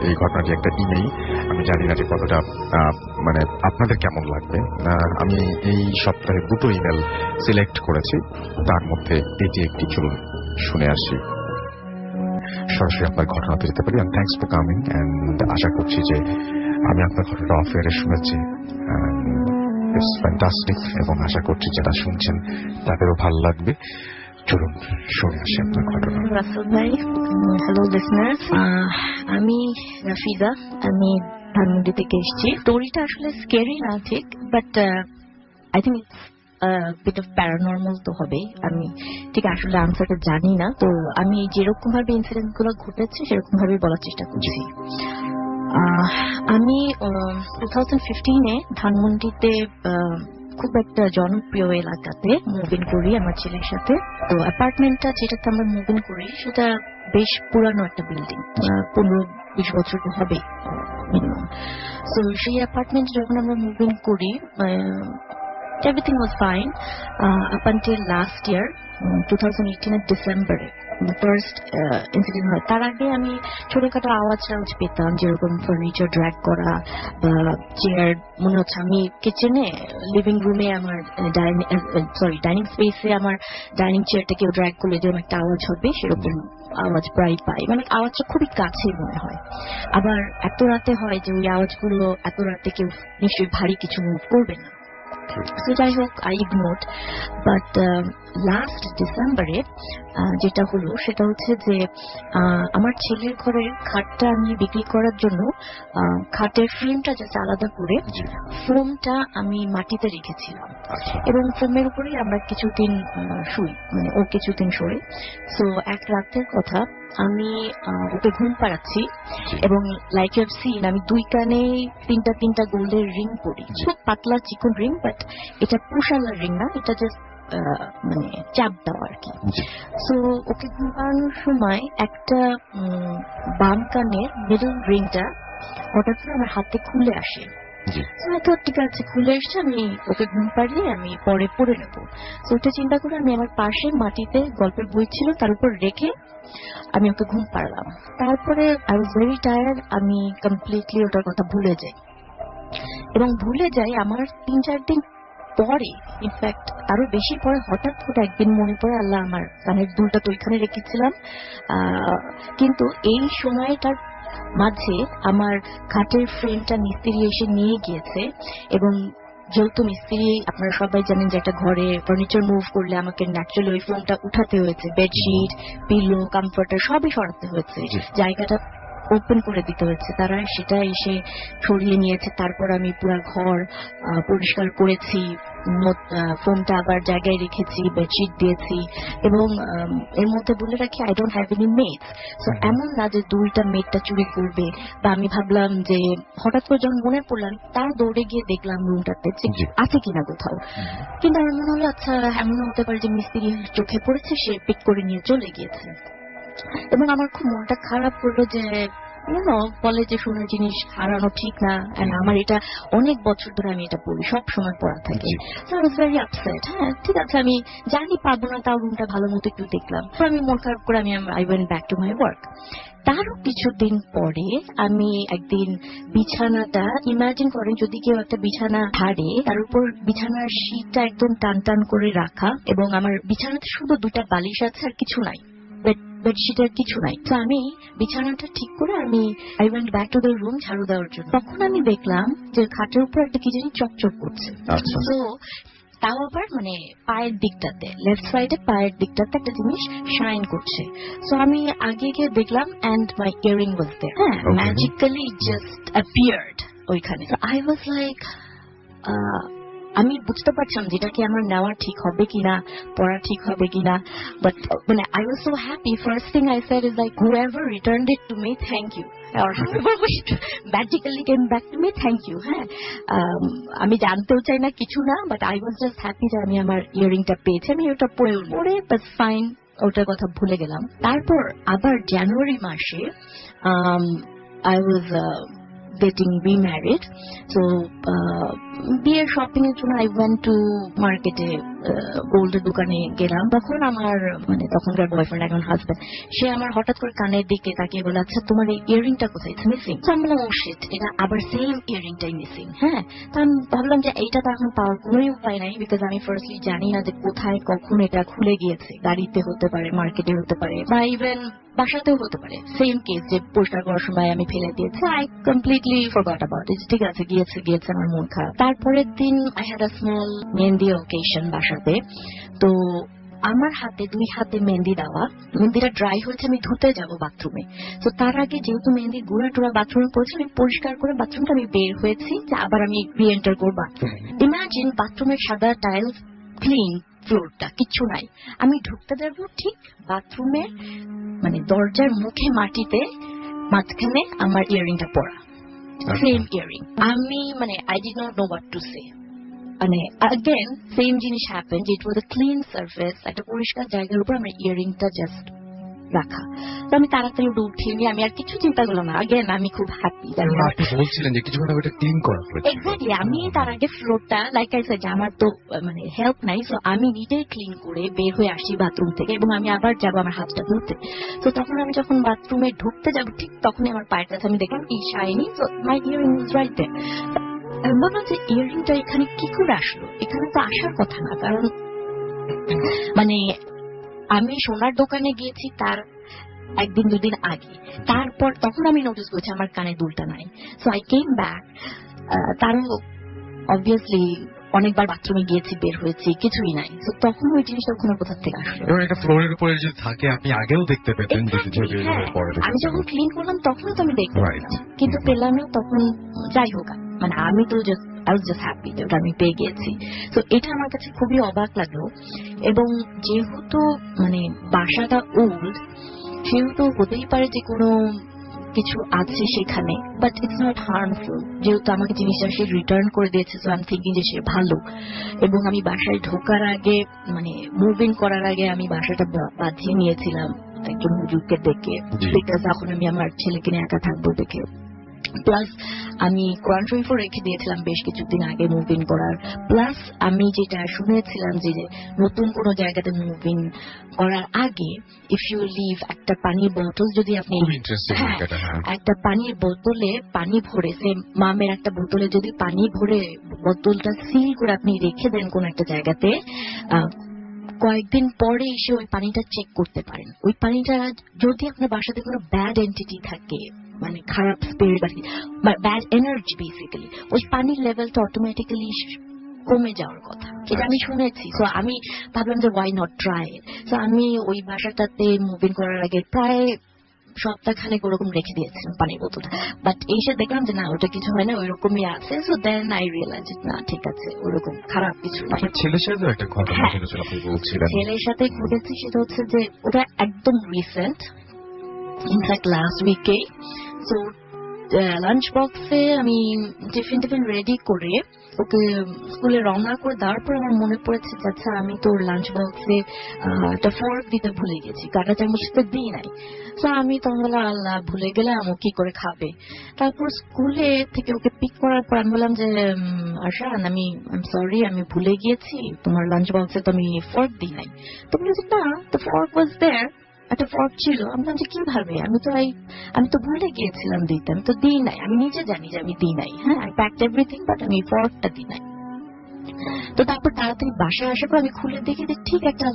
এই ঘটনাটি একটা ইমেইল। আমি জানি না যে কতটা মানে আপনাদের কেমন লাগবে। আমি এই সপ্তাহে দুটো ইমেল সিলেক্ট করেছি, তার মধ্যে এটি একটি। চলুন শুনে আসি, সরাসরি আপনার ঘটনাতে যেতে পারি। And thanks for coming. And আশা করছি যে আমি আপনার ঘটনাটা অফ এয়ারে শুনেছি, ইটস ফ্যান্টাস্টিক, এবং আশা করছি যারা শুনছেন তাদেরও ভালো লাগবে। চলুন শুনে আসি আপনার ঘটনা। রাসেল ভাই, হ্যালো লিসনার্স, আমি রাফিজা, আমি ধানমন্ডি থেকে এসেছি। স্টোরিটা আসলে স্কেরি না ঠিক, but I think it's bit of paranormal তো হবে। আমি ঠিক আসলে আনসারটা জানি না, তো আমি যেরকম ভাবে ইনসিডেন্ট গুলো ঘটেছে সেরকম ভাবে বলার চেষ্টা করছি। আমি 2015-এ ধানমন্ডিতে খুব একটা জনপ্রিয় এলাকাতে মুভ ইন করি আমার ছেলের সাথে। তো অ্যাপার্টমেন্টটা যেটাতে আমরা মুভ ইন করি সেটা বেশ পুরানো একটা বিল্ডিং, 15-20 বছর তো হবে মিনিমাম। সো সেই অ্যাপার্টমেন্টে যখন আমরা মুভ ইন করি, everything was fine up until last year, 2018 ডিসেম্বরে ফার্স্ট ইনসিডেন্ট হয়। তার আগে আমি ছোটখাটো আওয়াজ পেতাম, যেরকম ফার্নিচার ড্র্যাগ করা বা চেয়ার, মনে হচ্ছে আমি কিচেনে লিভিং রুমে আমার ডাইনিং স্পেসে আমার ডাইনিং চেয়ারটা কেউ ড্র্যাগ করলে যেরকম একটা আওয়াজ হবে সেরকম আওয়াজ প্রায় পাই। মানে আওয়াজটা খুবই কাছে মনে হয়। আবার এত রাতে হয় যে ওই আওয়াজগুলো এত রাতে কেউ নিশ্চয়ই ভারী কিছু মুভ করবে না। So যাই হোক, আই ইগনোরড। বাট লাস্ট ডিসেম্বরে যেটা হলো সেটা হচ্ছে যে আমার ছেলের ঘরের খাটটা আমি বিক্রি করার জন্য খাটের ফ্রেমটা জাস্ট আলাদা করে ফোমটা আমি মাটিতে রেখেছিলাম, এবং ফোমের উপরেই আমরা কিছুদিন শুই, মানে ও কিছুদিন শোয়। সো এক রাতের কথা, আমি ওকে ঘুম পাড়াচ্ছি এবং লাইক ইউ হ্যাভ সিন, আমি দুই কানে তিনটা গোল্ডের রিং পরি, খুব পাতলা চিকন রিং, বাট এটা পুষালার রিং না, এটা জাস্ট মানে চাপ দেওয়া আর কি। সো ওকে ঘুম পাড়ানোর সময় একটা বাম কানের মিডল রিংটা হঠাৎ করে আমার হাতে খুলে আসে। ঠিক আছে, খুলে এসছে, আমি ওকে ঘুম পাড়িয়ে আমি পরে পড়ে নেবো। তো ওটা চিন্তা করে আমি আমার পাশে মাটিতে গল্পের বই ছিল তার উপর রেখে আমি ওকে ঘুম পাড়লাম। তারপরে আই ওয়াজ ভেরি টায়ার্ড, আমি কমপ্লিটলি ওটার কথা ভুলে যাই, এবং ভুলে যাই আমার 3-4 দিন পরে, ইনফ্যাক্ট আরো বেশি পরে হঠাৎ করে একদিন মনে পড়ে, আল্লাহ আমার কানের দুলটা তো ওইখানে রেখেছিলাম। কিন্তু এই সময়টার মাঝে আমার খাটের ফ্রেমটা মিস্ত্রি এসে নিয়ে গিয়েছে, এবং যেহেতু মিস্ত্রি আপনারা সবাই জানেন যে একটা ঘরে ফার্নিচার মুভ করলে আমাকে ন্যাচারালি ওই ফোমটা উঠাতে হয়েছে, বেডশিট, পিলো, কমফর্টার সবই সরাতে হয়েছে, জায়গাটা ওপেন করে দিতে হয়েছে। তারা সেটা এসে সরিয়ে নিয়েছে। তারপর আমি পুরো ঘর পরিষ্কার করেছি, ফোনটা আবার জায়গায় রেখেছি, বেডশিট দিয়েছি, এবং এর মধ্যে বলে রাখি I don't have any made. So এমন না যে দুইটা মেডটা চুরি করবে, বা আমি ভাবলাম যে হঠাৎ করে যখন মনে পড়লাম তার দৌড়ে গিয়ে দেখলাম রুমটাতে আছে কিনা কোথাও। কিন্তু আমার মনে হলো আচ্ছা এমন হতে পারে যে মিস্ত্রি চোখে পড়েছে, সে পিক করে নিয়ে চলে গিয়েছে। এবং আমার খুব মনটা খারাপ করলো যে বলে যে সোনার জিনিস হারানো ঠিক না, আমার এটা অনেক বছর ধরে আমি এটা পড়ি, সব সময় পড়া থাকে। Very upset. হ্যাঁ ঠিক আছে, আমি জানি পাবো না, তাও রুমটা ভালো মতো একটু দেখলাম, আমি মন খারাপ করে আমি I went back to my work. তারও কিছুদিন পরে আমি একদিন বিছানাটা, ইমাজিন করেন যদি কেউ একটা বিছানা হারে, তার উপর বিছানার শীটটা একদম টান টান করে রাখা, এবং আমার বিছানাতে শুধু 2টা বালিশ আছে আর কিছু নাই, বেডশিটের কিছু নাই। তো আমি বিছানাটা ঠিক করে আমি I went back to the room ঝাড়ু দেওয়ার জন্য। তখন আমি দেখলাম যে খাটের উপর একটা কি জানি চকচক করছে। তো তাও আবার মানে পায়ের দিকটাতে, লেফট সাইডে পায়ের দিকটাতে একটা জিনিস শাইন করছে। সো আমি আগে গিয়ে দেখলাম, অ্যান্ড মাই ইয়ারিং ওয়াজ দেয়ার। হ্যাঁ, ম্যাজিক্যালি জাস্ট অ্যাপিয়ার্ড ওইখানে। আই ওয়াজ লাইক, আমি বুঝতে পারছিলাম যেটা কি আমার নেওয়া ঠিক হবে কিনা, পড়া ঠিক হবে কিনা, বাট মানে I was so happy. First thing I said is like, whoever returned it to me, thank you, or whoever magically came back to me, thank you. হ্যাঁ, আমি জানতেও চাই না, কিছু না, but I was just happy যে আমি আমার ইয়ারিংটা পেয়েছি, আমি ওটা পরে বাট ফাইন, ওটার কথা ভুলে গেলাম। তারপর আবার জানুয়ারি মাসে I was getting remarried. So, beer shopping এর জন্য I went to market গোল্ডের দোকানে গেলাম, তখন আমার মানে তখনকার বয়ফ্রেন্ড, এখন হাজবেন্ড, সে আমার হঠাৎ করে কানের দিকে তাকিয়ে বলে, আচ্ছা তোমার এই ইয়াররিংটা কোথায়, ইটস মিসিং। তো আমি বললাম, ও শিট, এটা আবার সেম ইয়াররিংটাই মিসিং। হ্যাঁ, তো আমি ভাবলাম যে এইটা তো এখন পাওয়ার কোনো উপায় নাই, বিকজ আমি ফার্স্টলি জানি না যে কোথায় কখন এটা খুলে গিয়েছে। গাড়িতে হতে পারে, মার্কেটে হতে পারে, বা ইভেন বাসাতেও হতে পারে। সেম কেস যে পরিষ্কার করার সময় আমি ফেলে দিয়েছি। I completely forgot about it. ঠিক আছে, গিয়েছে, আমার মন খারাপ। তারপরের দিন I had a small mehndi occasion বাসাতে। তো আমার হাতে 2 হাতে মেহেন্দি দেওয়া, মেহেন্দিটা ড্রাই হয়েছে, আমি ধুতে যাব বাথরুমে। তো তার আগে যেহেতু মেহেন্দির গুঁড়া টুড়া বাথরুমে পড়েছে, আমি পরিষ্কার করে বাথরুমটা আমি বের হয়েছি যে আবার আমি রি-এন্টার করবো বাথরুমে। ইমাজিন বাথরুমের সাদা টাইলস, ক্লিন ফ্লোরটা, কিচ্ছু নাই। আমি ঢুকতে যাবো, ঠিক বাথরুমে মানে দরজার মুখে মাটিতে মাঝখানে আমার ইয়াররিংটা পরা, সেম ইয়াররিং। আমি মানে I did not know what to say. মানে अगेन সেম জিনিস হ্যাপেন, যে ইট ওয়াজ আ ক্লিন সারফেস, একটা পরিষ্কার জায়গার উপর আমার ইয়াররিংটা জাস্ট রাখা। তো আমি তাড়াতাড়ি উঠিয়ে নিয়ে আমি আর কিছু চিন্তা করলাম না। अगेन আমি খুব হ্যাপি। আপনি বলছিলেন যে কিছুক্ষণ আগে ক্লিন করা হয়েছে। এক্স্যাক্টলি, আমি তার আগে ফ্লোরটা, লাইক আই সেড, আমার তো মানে হেল্প নাই, সো আমি নিজেই ক্লিন করে বের হয়ে আসি বাথরুম থেকে, এবং আমি আবার যাব আমার হাতটা ধুতে। তো তখন আমি যখন বাথরুমে ঢুকতে যাব, ঠিক তখনই আমার পায়ের কাছে আমি দেখলাম কি shiny, so my earring is right there. আমি বললাম যে ইয়াররিংটা এখানে কি করে আসলো, এখানে তো আসার কথা না। কারণ মানে আমি সোনার দোকানে গিয়েছি তার 1 দিন 2 দিন আগে, তারপর তখন আমি নোটিস করছি আমার কানে দুলটা নাই। সো আই কেম ব্যাক, তারও অবভিয়াসলি অনেকবার বাথরুমে গিয়েছি, বের হয়েছি, কিছুই নাই। তো তখন ওই জিনিসটা ওখানে কোথা থেকে আসলো। এবং এটা ফ্লোরের উপরে যদি থাকে আপনি আগেও দেখতে পেতেন, Exactly, হ্যাঁ। আমি যখন ক্লিন করলাম তখন তো আমি দেখতে পেলাম, কিন্তু পেলাম না তখন। যাই হোক, মানে আমি তো I was just happy যে ওটা আমি পেয়ে গিয়েছি। তো এটা আমার কাছে খুবই অবাক লাগলো। এবং যেহেতু মানে বাসাটা ওল্ড, সেহেতু হতেই পারে যে কোনো কিছু আছে সেখানে, বাট ইটস নট হার্মফুল। যেহেতু আমাকে জিনিসটা সে রিটার্ন করে দিয়েছে, সো আই এম থিঙ্কিং যে সে ভালো। এবং আমি বাসায় ঢোকার আগে, মানে মুভিং করার আগে, আমি বাসাটা বাঁধিয়ে নিয়েছিলাম একজন হুজুরকে ডেকে, বিকজ এখন আমি আমার ছেলেকে নিয়ে একা থাকবো দেখে। প্লাস আমি কোরআন শরীফও রেখে দিয়েছিলাম বেশ কিছুদিন আগে মুভিং করার। প্লাস আমি যেটা শুনেছিলাম যে নতুন কোনো জায়গাতে মুভিং করার আগে ইফ ইউ লিভ একটা পানির বোতল, যদি আপনি একটা পানির বোতলে পানি ভরে, সে মামের একটা বোতলে যদি পানি ভরে বোতলটা সিল করে আপনি রেখে দেন কোন একটা জায়গাতে, কয়েকদিন পরে এসে ওই পানিটা চেক করতে পারেন। ওই পানিটা যদি আপনার বাসাতে কোনো ব্যাড এন্টিটি থাকে, মানে খারাপ স্পিরিট বা ব্যাড এনার্জি, বেসিক্যালি ওই পানির লেভেলটা অটোমেটিক্যালি কমে যাওয়ার কথা, এটা আমি শুনেছি। সো আমি ভাবলাম যে ওয়াই নট ট্রাই। সো আমি ওই বাসাটাতে মুভিং করার আগে প্রায় সপ্তাহখানেক ওরকম রেখে দিয়েছিলাম পানির বোতলটা, বাট এসে দেখলাম যে না, ওটা কিছু হয় না, ওইরকমই আছে। সো দেন আই রিয়েলাইজ না, ঠিক আছে, ওরকম খারাপ কিছু না। ছেলের সাথে একটা ঘটনা ঘটেছিল, আপনি বলছিলেন। ছেলের সাথে ঘটেছে, সেটা হচ্ছে যে ওটা একদম রিসেন্ট, ইনফ্যাক্ট লাস্ট উইকে। সো লাঞ্চ বক্সে আমি টিফিন রেডি করে ওকে স্কুলে রওনা করে দেওয়ার পর আমার মনে পড়েছে, আচ্ছা আমি তোর লাঞ্চ বক্সে একটা ফর্ক দিতে ভুলে গেছি, কাঁটা চামচ তো দিই নাই। তো আমি তখন বললাম, আল্লাহ, ভুলে গেলাম, ও কি করে খাবে। তারপর স্কুলে থেকে ওকে পিক করার পর আমি বললাম যে আরশান, আমি সরি, আমি ভুলে গিয়েছি, তোমার লাঞ্চ বক্সে তো আমি ফর্ক দিই নাই। তো বলেছি, না, দ্য ফর্ক ওয়াজ দেয়ার, একটা ফর্ক ছিল। আমি বললাম যে কিভাবে, আমি তো ভুলে গিয়েছিলাম দিতে, আমি তো দিই নাই, আমি নিজে জানি যে আমি দিই নাই। হ্যাঁ, আই প্যাকড এভরিথিং, বাট আমি ফর্কটা দিই নাই। তো তারপর তাড়াতাড়ি বাসায় আসার পর আমি খুলে দেখি যে ঠিক একটা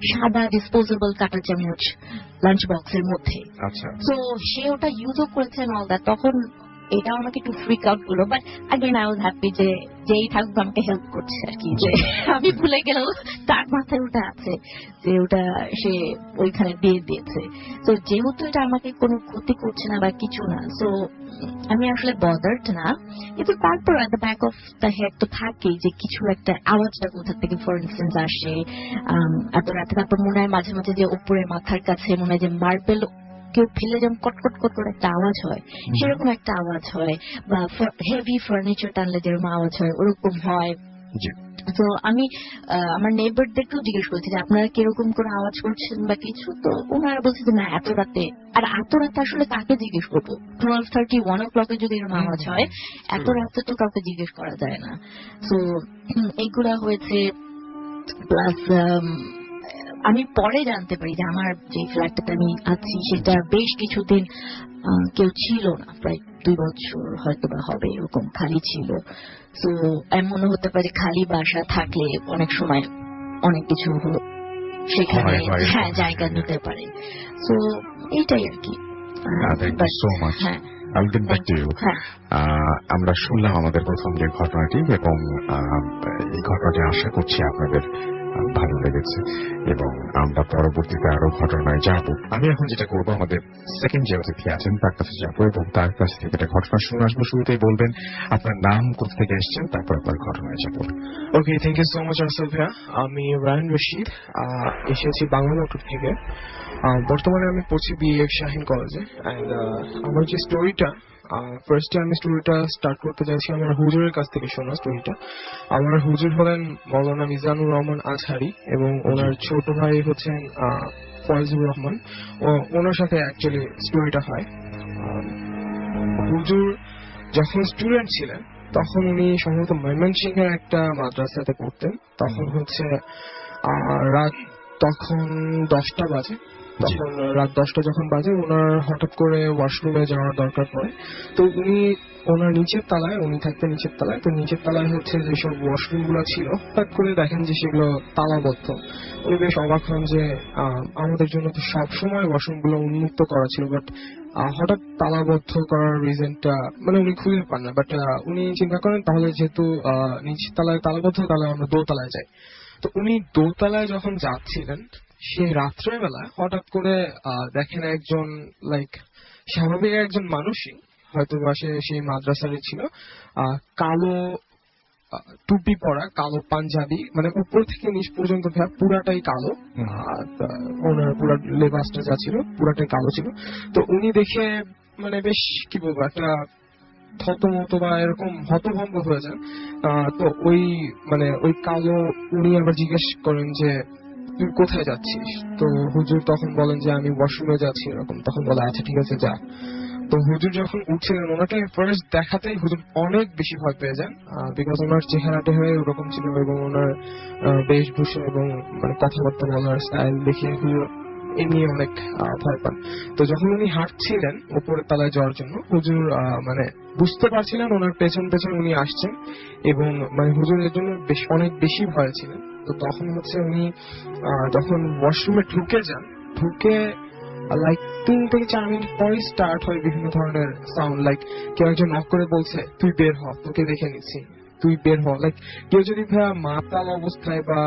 সাদা ডিসপোজেবল কাঁটা চামচ লাঞ্চ বক্সের মধ্যে। তো সে ওটা ইউজও করেছে অল দ্যাট। তখন এটা আমাকে একটু ফ্রিক আউট করলো, but again I was happy যে যেই থাকুক আমাকে হেল্প করছে আর কি, যে আমি ভুলে গেলেও তার মাথায় ওটা আছে যে ওটা সে ওইখানে দিয়ে দিয়েছে। তো যেহেতু এটা আমাকে কোনো ক্ষতি করছে না বা কিছু না, সো আমি আসলে বদার্ড না। কিন্তু তারপর at the back of the head তো থাকেই যে কিছু একটা আওয়াজটা কোথা থেকে ফর ইনস্টেন্স আসে এত রাতে। তারপর মনে হয় মাঝে মাঝে যে উপরে মাথার কাছে মনে হয় যে মার্বেল কেউ ফেলে যেমন কটকট কট করে একটা আওয়াজ হয়, সেরকম একটা আওয়াজ হয়। বা হেভি ফার্নিচার টানলে যেরকম আওয়াজ হয়, ওরকম হয়। তো আমি আমার নেইবারদেরকেও জিজ্ঞেস করছি যে আপনারা কিরকম করে আওয়াজ করছেন বা কিছু। তো ওনারা বলছে যে না, এত রাতে। আর এত রাতে আসলে কাকে জিজ্ঞেস করবো? 12:30, 1 o'clock যদি এরকম আওয়াজ হয়, এত রাতে তো কাউকে জিজ্ঞেস করা যায় না। তো এইগুলা হয়েছে। প্লাস আমি পরে জানতে পারি যে আমার যে ফ্ল্যাটটাতে আমি আছি সেটা বেশ কিছুদিন কেউ ছিল না, প্রায় 2 বছর হয়তো বা হবে এরকম খালি ছিল। তো এমনও হতে পারে খালি বাসা থাকলে অনেক সময় অনেক কিছু সেখানে হ্যাঁ জায়গা নিতে পারে। তো এইটাই আর কি। Thank you so much. হ্যাঁ, I will get back to you. হ্যাঁ, আমরা শুনলাম আমাদের প্রথম যে ঘটনাটি, এবং এই ঘটনাটি আশা করছি আপনাদের ভালো লেগেছে, এবং আমরা পরবর্তীতে আরো ঘটনায় যাব। আমি এখন যেটা করবো, আমাদের সেকেন্ড যে অতিথি আছেন তার কাছে যাবো এবং তার কাছ থেকে একটা ঘটনা শুনে আসবো। শুরুতেই বলবেন আপনার নাম, কোথা থেকে এসেছেন, তারপর আপনার ঘটনায় যাবো। ওকে, থ্যাংক ইউ সো মাচ আরসাল ভাইয়া। আমি রায়ন রশিদ, এসেছি বাংলা মোটর থেকে। বর্তমানে আমি পড়ছি বিএ শাহিন কলেজে। অ্যান্ড আমার যে স্টোরিটা, ফার্স্টে আমি স্টোরিটা স্টার্ট করতে চাইছি আমার হুজুরের কাছ থেকে শোনা স্টোরিটা। আমার হুজুর হলেন মৌলানা মিজানুর রহমান আজহারি, এবং ওনার ছোট ভাই হচ্ছেন ফয়জুর রহমান। ওনার সাথে অ্যাকচুয়ালি স্টোরিটা হয়। হুজুর যখন স্টুডেন্ট ছিলেন তখন উনি সম্ভবত ময়মনসিংহের একটা মাদ্রাসাতে পড়তেন। তখন হচ্ছে রাত তখন 10টা বাজে। তখন রাত 10টা যখন বাজে, ওনার হঠাৎ করে ওয়াশরুমে যাওয়ার দরকার পড়ে। তো উনি ওনার নিচের তলায়, উনি থাকতেন নিচের তলায়, তো নিচের তলায় হচ্ছে যেসব ওয়াশরুম গুলো ছিল হঠাৎ করে দেখেন যে সেগুলো তালাবদ্ধ। উনি বেশ অবাক হন যে আমাদের জন্য তো সবসময় ওয়াশরুম গুলো উন্মুক্ত করা ছিল, বাট হঠাৎ তালাবদ্ধ করার রিজনটা মানে উনি খুঁজে পান না। বাট উনি চিন্তা করেন তাহলে যেহেতু নিচের তলায় তালাবদ্ধ, তাহলে আমরা দোতলায় যাই। তো উনি দোতলায় যখন যাচ্ছিলেন, সে রাত্রেবেলা হঠাৎ করে দেখেন একজন লাইক স্বাভাবিক একজন মানুষই, হয়তো বা সেই মাদ্রাসারই ছিল, কালো টুপি পরা, কালো পাঞ্জাবি, মানে উপর থেকে নিচ পর্যন্ত পুরাটাই কালো। ওনার পুরো লেবাসটা যা ছিল পুরাটাই কালো ছিল। তো উনি দেখে মানে বেশ কি বলবো, একটা থতমত বা এরকম হতভম্ব হয়ে যান। তো ওই কালো উনি আবার জিজ্ঞেস করেন যে তুই কোথায় যাচ্ছিস? তো হুজুর তখন বলেন যে আমি ওয়াশরুমে যাচ্ছি এরকম। তখন বলে আচ্ছা ঠিক আছে যা। তো হুজুর যখন উঠছিলেন, ওনাকে ফার্স্ট দেখাতেই হুজুর অনেক বেশি ভয় পেয়ে যান, বিকজ ওনার চেহারাটা হয়ে ওরকম ছিল, এবং ওনার বেশভূষা এবং মানে কথাবার্তা বলার স্টাইল দেখে হুজুর এমনি অনেক ভয় পান। তো যখন উনি হাঁটছিলেন উপরের তলায় যাওয়ার জন্য, হুজুর মানে বুঝতে পারছিলেন ওনার পেছন পেছন উনি আসছেন, এবং মানে হুজুর এর জন্য অনেক বেশি ভয় ছিলেন। তো তখন হচ্ছে উনি যখন ওয়াশরুমে ঢুকে যান, ঢুকে লাইক 3 থেকে 4 মিনিট পরে স্টার্ট হয় বিভিন্ন ধরনের সাউন্ড, লাইক কেউ একজন নক করে বলছে তুই বের হ, তোকে দেখে নিচ্ছি, তুই বের হ। লাইক কেউ যদি মাতাল অবস্থায় বা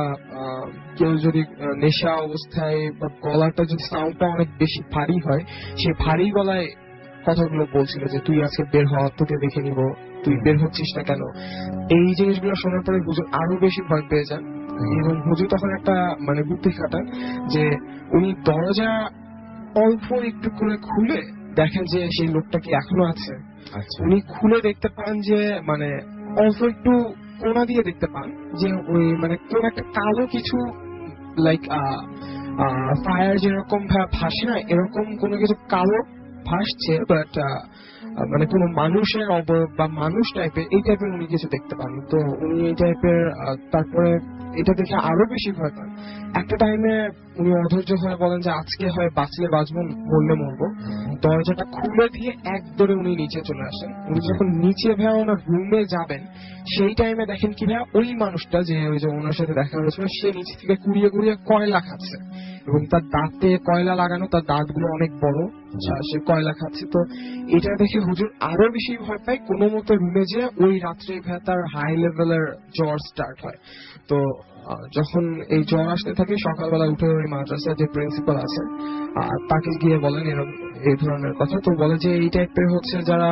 কেউ যদি নেশা অবস্থায় বা গলাটা যদি সাউন্ডটা অনেক বেশি ভারী হয়, সে ভারী গলায় কথাগুলো বলছিল যে তুই আজকে বের হ, তোকে দেখে নিব, তুই বের হচ্ছিস না কেন। এই জিনিসগুলো শোনার পরে হুজুর আরো বেশি ভয় পেয়ে যান, এবং হুজুর তখন একটা মানে বুদ্ধি খাটান যে উনি দরজা অল্প একটু করে খুলে দেখেন যে সেই লোকটা কি এখনো আছে। উনি খুলে দেখতে পান যে মানে অল্প একটু কোনা দিয়ে দেখতে পান যে ওই মানে কোন একটা কালো কিছু লাইক ফায়ার যেরকম ভাসে না, এরকম কোনো কিছু কালো ভাসছে, বাট মানে কোনো মানুষের অবয়ব বা মানুষ টাইপের এই টাইপের উনি কিছু দেখতে পান। তো উনি এই টাইপের তারপরে এটা দেখে আরো বেশি ভয় পান। একটা টাইমে উনি অধৈর্য হয়ে বলেন যে আজকে হয় বাঁচলে বাঁচবো, মরলে মরবো। দরজাটা খুলে দিয়ে এক দৌড়ে উনি নিচে চলে আসেন। উনি যখন নিচে ওনার রুমে যাবেন, সেই টাইমে দেখেন কি ওই মানুষটা যে ওই যে ওনার সাথে দেখা হয়েছিল, সে নিচে থেকে কুড়িয়ে কুড়িয়ে কয়লা খাচ্ছে, এবং তার দাঁতে কয়লা লাগানো, তার দাঁতগুলো অনেক বড়, সে কয়লা খাচ্ছে। তো এটা দেখে হুজুর আরো বেশি ভয় পায়। কোনো মতো রুমে যেয়ে ওই রাত্রে তার হাই লেভেলের জ্বর স্টার্ট হয়। তো যখন এই জ্বর আসতে থাকে, সকালবেলা উঠে ওই মাদ্রাসার যে প্রিন্সিপাল আছে তাকে গিয়ে বলেন এরকম এই ধরনের কথা। তো বলে যে এই টাইপের হচ্ছে যারা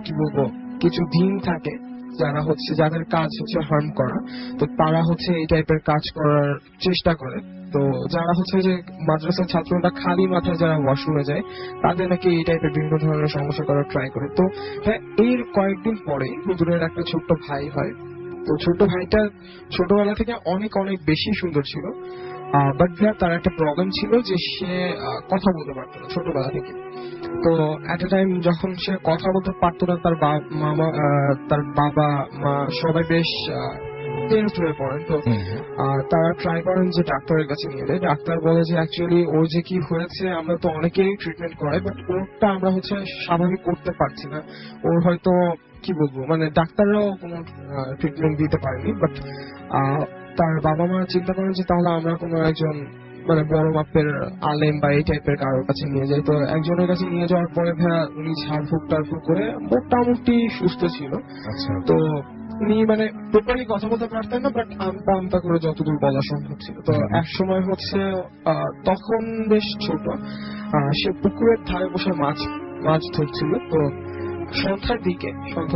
কি বলবো কিছু দিন থাকে, যারা হচ্ছে যাদের কাজ হচ্ছে হার্ম করা, তো তারা হচ্ছে এই টাইপের কাজ করার চেষ্টা করে। তো যারা হচ্ছে যে মাদ্রাসার ছাত্ররা খালি মাথায় যারা ওয়াশরুমে যায়, তাদের নাকি এই টাইপের বিভিন্ন ধরনের সমস্যা করার ট্রাই করে। তো হ্যাঁ, এর কয়েকদিন পরে হুজুরের একটা ছোট্ট ভাই হয়। তো ছোট ভাইটা ছোটবেলা থেকে অনেক অনেক বেশি সুন্দর ছিল, বাট তার একটা প্রবলেম ছিল যে সে কথা বলতে পারতো না ছোটবেলা থেকে। তো এট এ টাইম যখন সে কথা বলতে পারতো না, তার বাবা মা সবাই বেশ টেন্সড হয়ে পড়েন। তো তারা ট্রাই করেন যে ডাক্তারের কাছে নিয়ে যায়। ডাক্তার বলে যে অ্যাকচুয়ালি ওর যে কি হয়েছে আমরা তো অনেকেরই ট্রিটমেন্ট করাই, বাট ওরটা আমরা হচ্ছে স্বাভাবিক করতে পারছি না। ওর হয়তো কি বলবো, মানে ডাক্তাররাও কোনো ট্রিটমেন্ট দিতে পারেনি। বাট তার বাবা মা চিন্তা করেন যে তাহলে আমরা কোনো একজন মানে বড় মাপের আলেম বা এই টাইপের কারোর কাছে নিয়ে যাই। তো একজনের কাছে নিয়ে যাওয়ার পরে ভাইয়া উনি ঝাড়ফুঁক টাড়ফুঁক করে মোটামুটি সুস্থ ছিল। তো উনি মানে প্রপারলি কথা বলতে পারতেন না, বাট আমতা আমতা করে যতদূর বলা সম্ভব ছিল। তো এক সময় হচ্ছে তখন বেশ ছোট, সে পুকুরের ধারে বসে মাছ ধরছিল। তো সন্ধ্যা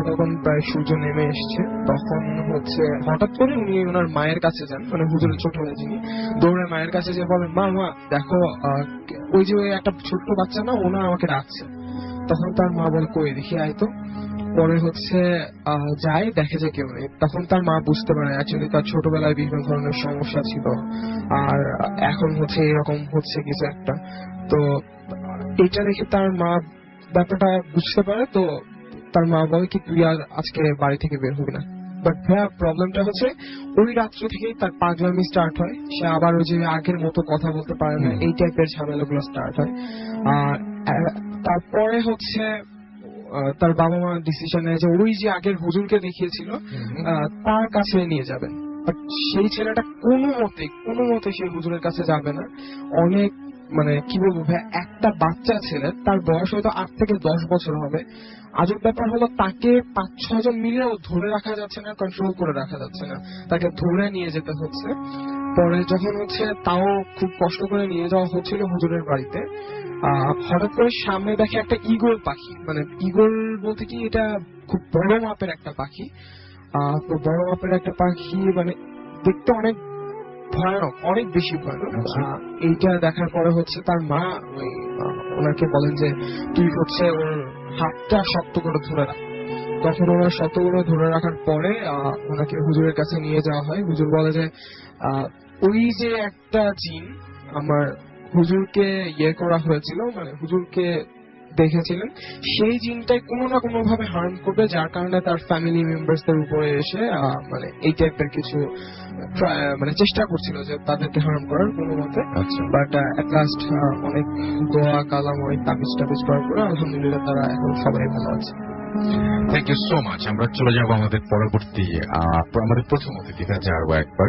তখন প্রায় সূর্য নেমে এসছে। তখন হচ্ছে হঠাৎ করে উনি ওনার মায়ের কাছে যান, মানে হুজুরের ছোট ভাই যিনি, দৌড়ে মায়ের কাছে যে বলেন, মা মা দেখো ওই যে একটা ছোট্ট বাচ্চা না, ওনা আমাকে ডাকছে। তখন তার মা বলে, কই দেখি আয় তো। পরে হচ্ছে যায়, দেখে যে কেউ নেই। তখন তার মা বুঝতে পারে অ্যাকচুয়ালি তার ছোটবেলায় বিভিন্ন ধরনের সমস্যা ছিল, আর এখন হচ্ছে এরকম হচ্ছে কিছু একটা। তো এটা দেখে তার মা ব্যাপারটা বুঝতে পারে। তো তার মা বলে কি তুই আর আজকে বাড়ি থেকে বের হবি না। বাট ভাইয়া প্রবলেমটা হচ্ছে ওই রাত্র থেকেই তার পাগলামি স্টার্ট হয়। সে আবার ওই যে আগের মতো কথা বলতে পারে না, এই টাইপের ঝামেলাগুলো স্টার্ট হয়। আর তারপরে হচ্ছে তার বাবা মা ডিসিশন নেয় যে ওই যে আগের হুজুরকে দেখিয়েছিল তার কাছে নিয়ে যাবেন। বাট সেই ছেলেটা কোনো মতে সেই হুজুরের কাছে যাবে না। অনেক মানে কি বলবো ভাই, একটা বাচ্চা ছেলে, তার বয়স হয়তো 8 থেকে 10 বছর হবে। আজব ব্যাপার হলো তাকে 5-6 জন মিলেও ধরে রাখা যাচ্ছে না, কন্ট্রোল করে রাখা যাচ্ছে না, তাকে ধরে নিয়ে যেতে হচ্ছে। পরে যখন হচ্ছে তাও খুব কষ্ট করে নিয়ে যাওয়া হচ্ছিল হুজুরের বাড়িতে, হঠাৎ করে সামনে দেখে একটা ঈগল পাখি। মানে ঈগল বলতে কি, এটা খুব বড় মাপের একটা পাখি। তো বড় মাপের একটা পাখি, মানে দেখতে অনেক ভয়ানক, অনেক বেশি ভয়ানক। এইটা দেখার পরে হচ্ছে তার মা ওনাকে বলেন যে তুই হচ্ছে ওর হাতটা শক্ত করে ধরে রাখ। তখন ওনার শক্ত করে ধরে রাখার পরে ওনাকে হুজুরের কাছে নিয়ে যাওয়া হয়। হুজুর বলে যে ওই যে একটা জিন আমার হুজুরকে ইয়ে করা হয়েছিল, মানে হুজুরকে দেখেছিলেন, সেই জিনটাই কোনো না কোনো ভাবে হার্ম করবে, যার কারণে তার ফ্যামিলি মেম্বারসদের উপরে এসে মানে এই টাইপের কিছু মানে চেষ্টা করছিল যে তাদেরকে হার্ম করার কোনো মতে। বাট এট লাস্ট অনেক দোয়া কালাম, অনেক তাবিজ টাবিজ করার পরে আলহামদুলিল্লাহ তারা এখন সবাই ভালো আছে। Thank you so much. আমরা চলে যাবো আমাদের পরবর্তী আমাদের প্রথম অতিথির কাছে আরো একবার,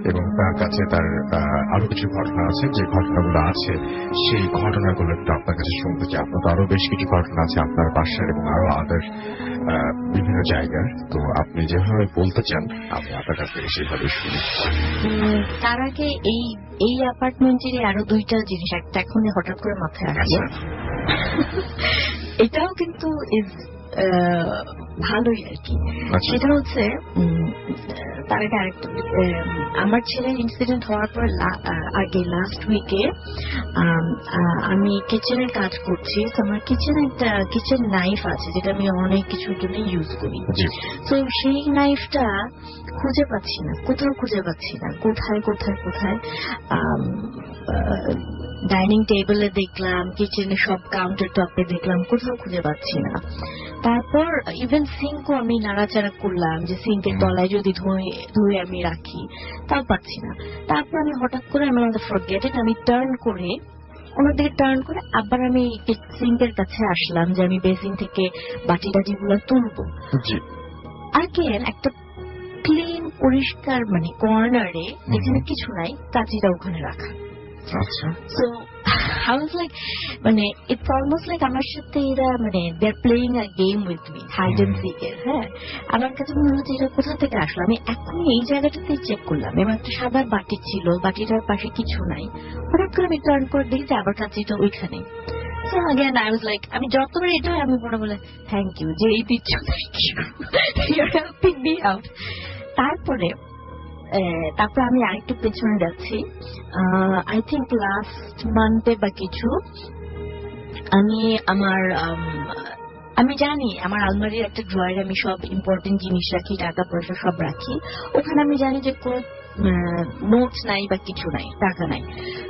এবং তার কাছে তার আরো কিছু ঘটনা আছে, যে ঘটনাগুলো আছে সেই ঘটনাগুলো একটু আপনার কাছে শুনতে চাই। আপনার তো আরো বেশ কিছু ঘটনা আছে আপনার বাসার এবং আরো আদার বিভিন্ন জায়গার। তো আপনি যেভাবে বলতে চান আমি আপনার কাছ থেকে সেভাবে শুনি। তার আগে এই অ্যাপার্টমেন্টেরই আরো 2টা জিনিস একটা এখন হঠাৎ করে মাথায় আসলো। এটাও কিন্তু ভালোই আর কি। সেটা হচ্ছে তার আগে আরেকটা, আমার ছেলের ইনসিডেন্ট হওয়ার পর আগে লাস্ট উইকে আমি কিচেনের কাজ করছি। তো আমার কিচেনে একটা কিচেন নাইফ আছে যেটা আমি অনেক কিছুর জন্য ইউজ করি। তো সেই নাইফটা খুঁজে পাচ্ছি না, কোথাও খুঁজে পাচ্ছি না, কোথায় কোথায় কোথায়। ডাইনিং টেবিলে দেখলাম, কিচেনে সব কাউন্টার টপে দেখলাম, কোথাও খুঁজে পাচ্ছি না। তারপর ইভেন সিঙ্কও আমি নাড়াচাড়া করলাম যে সিঙ্কের তলায় যদি ধুয়ে আমি রাখি, তাও পাচ্ছি না। তারপর আমি হঠাৎ করে আমি ফরগেট ইট, আমি টার্ন করে অন্যদিকে টার্ন করে আবার আমি সিঙ্কের কাছে আসলাম যে আমি বেসিন থেকে বাটি টাটিগুলো তুলবো। আগের একটা ক্লিন পরিষ্কার মানে কর্নারে যেখানে কিছু নাই, কাঁচিটা ওখানে রাখা। So I was like, মানে it's almost like আমার সাথে এরা মানে they're playing a game with me, hide and seek এর। হ্যাঁ, আমার কাছে মনে হচ্ছে এটা কোথা থেকে আসলো। আমি এখন এই জায়গাটাতে চেক করলাম এবং একটা সাদা বাটি ছিল, বাটিটার পাশে কিছু নাই। হঠাৎ করে আমি টার্ন করে দেখি যে আবার কাঁচিটা ওইখানে। So again I was like, আমি যতবার এটা আমি মনে বলে থ্যাংক ইউ যে এই দিচ্ছ, you're helping me out। তারপর আমি আরেকটু পেছনে যাচ্ছি, আই থিঙ্ক লাস্ট মান্থে বা কিছু, আমি জানি আমার আলমারির একটা ড্রয়ারে আমি সব ইম্পর্টেন্ট জিনিস রাখি, টাকা পয়সা সব রাখি। ওখানে আমি জানি যে কোনো নোটস নাই বা কিছু নাই, টাকা নাই।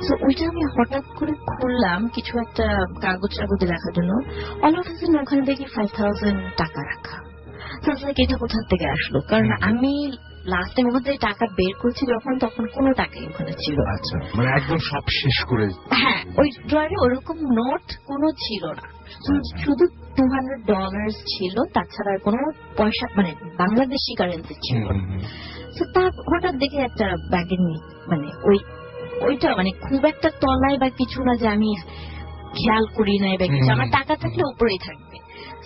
তো ওইটা আমি হঠাৎ করে খুললাম কিছু একটা কাগজ টাগজে রাখার জন্য। অল অফ আ সাডেন ওখানে দেখি 5,000 টাকা রাখা। এটা কোথা থেকে আসলো, কারণ আমি লাস্ট টাইম ওখান থেকে টাকা বের করছি যখন, তখন কোনো টাকাই ওখানে ছিল না। আচ্ছা, মানে একদম সব শেষ করে। হ্যাঁ, ওই ড্রয়ারে ওরকম নোট কোনো ছিল না, শুধু $200 ছিল, তাছাড়া আর কোনো পয়সা মানে বাংলাদেশি কারেন্সি ছিল না। তো তার হঠাৎ দেখে একটা ব্যাগের মানে ওইটা মানে খুব একটা তলায় বা কিছু না যে আমি খেয়াল করি নাই বা কিছু, আমার টাকা থাকলে উপরেই থাকবে।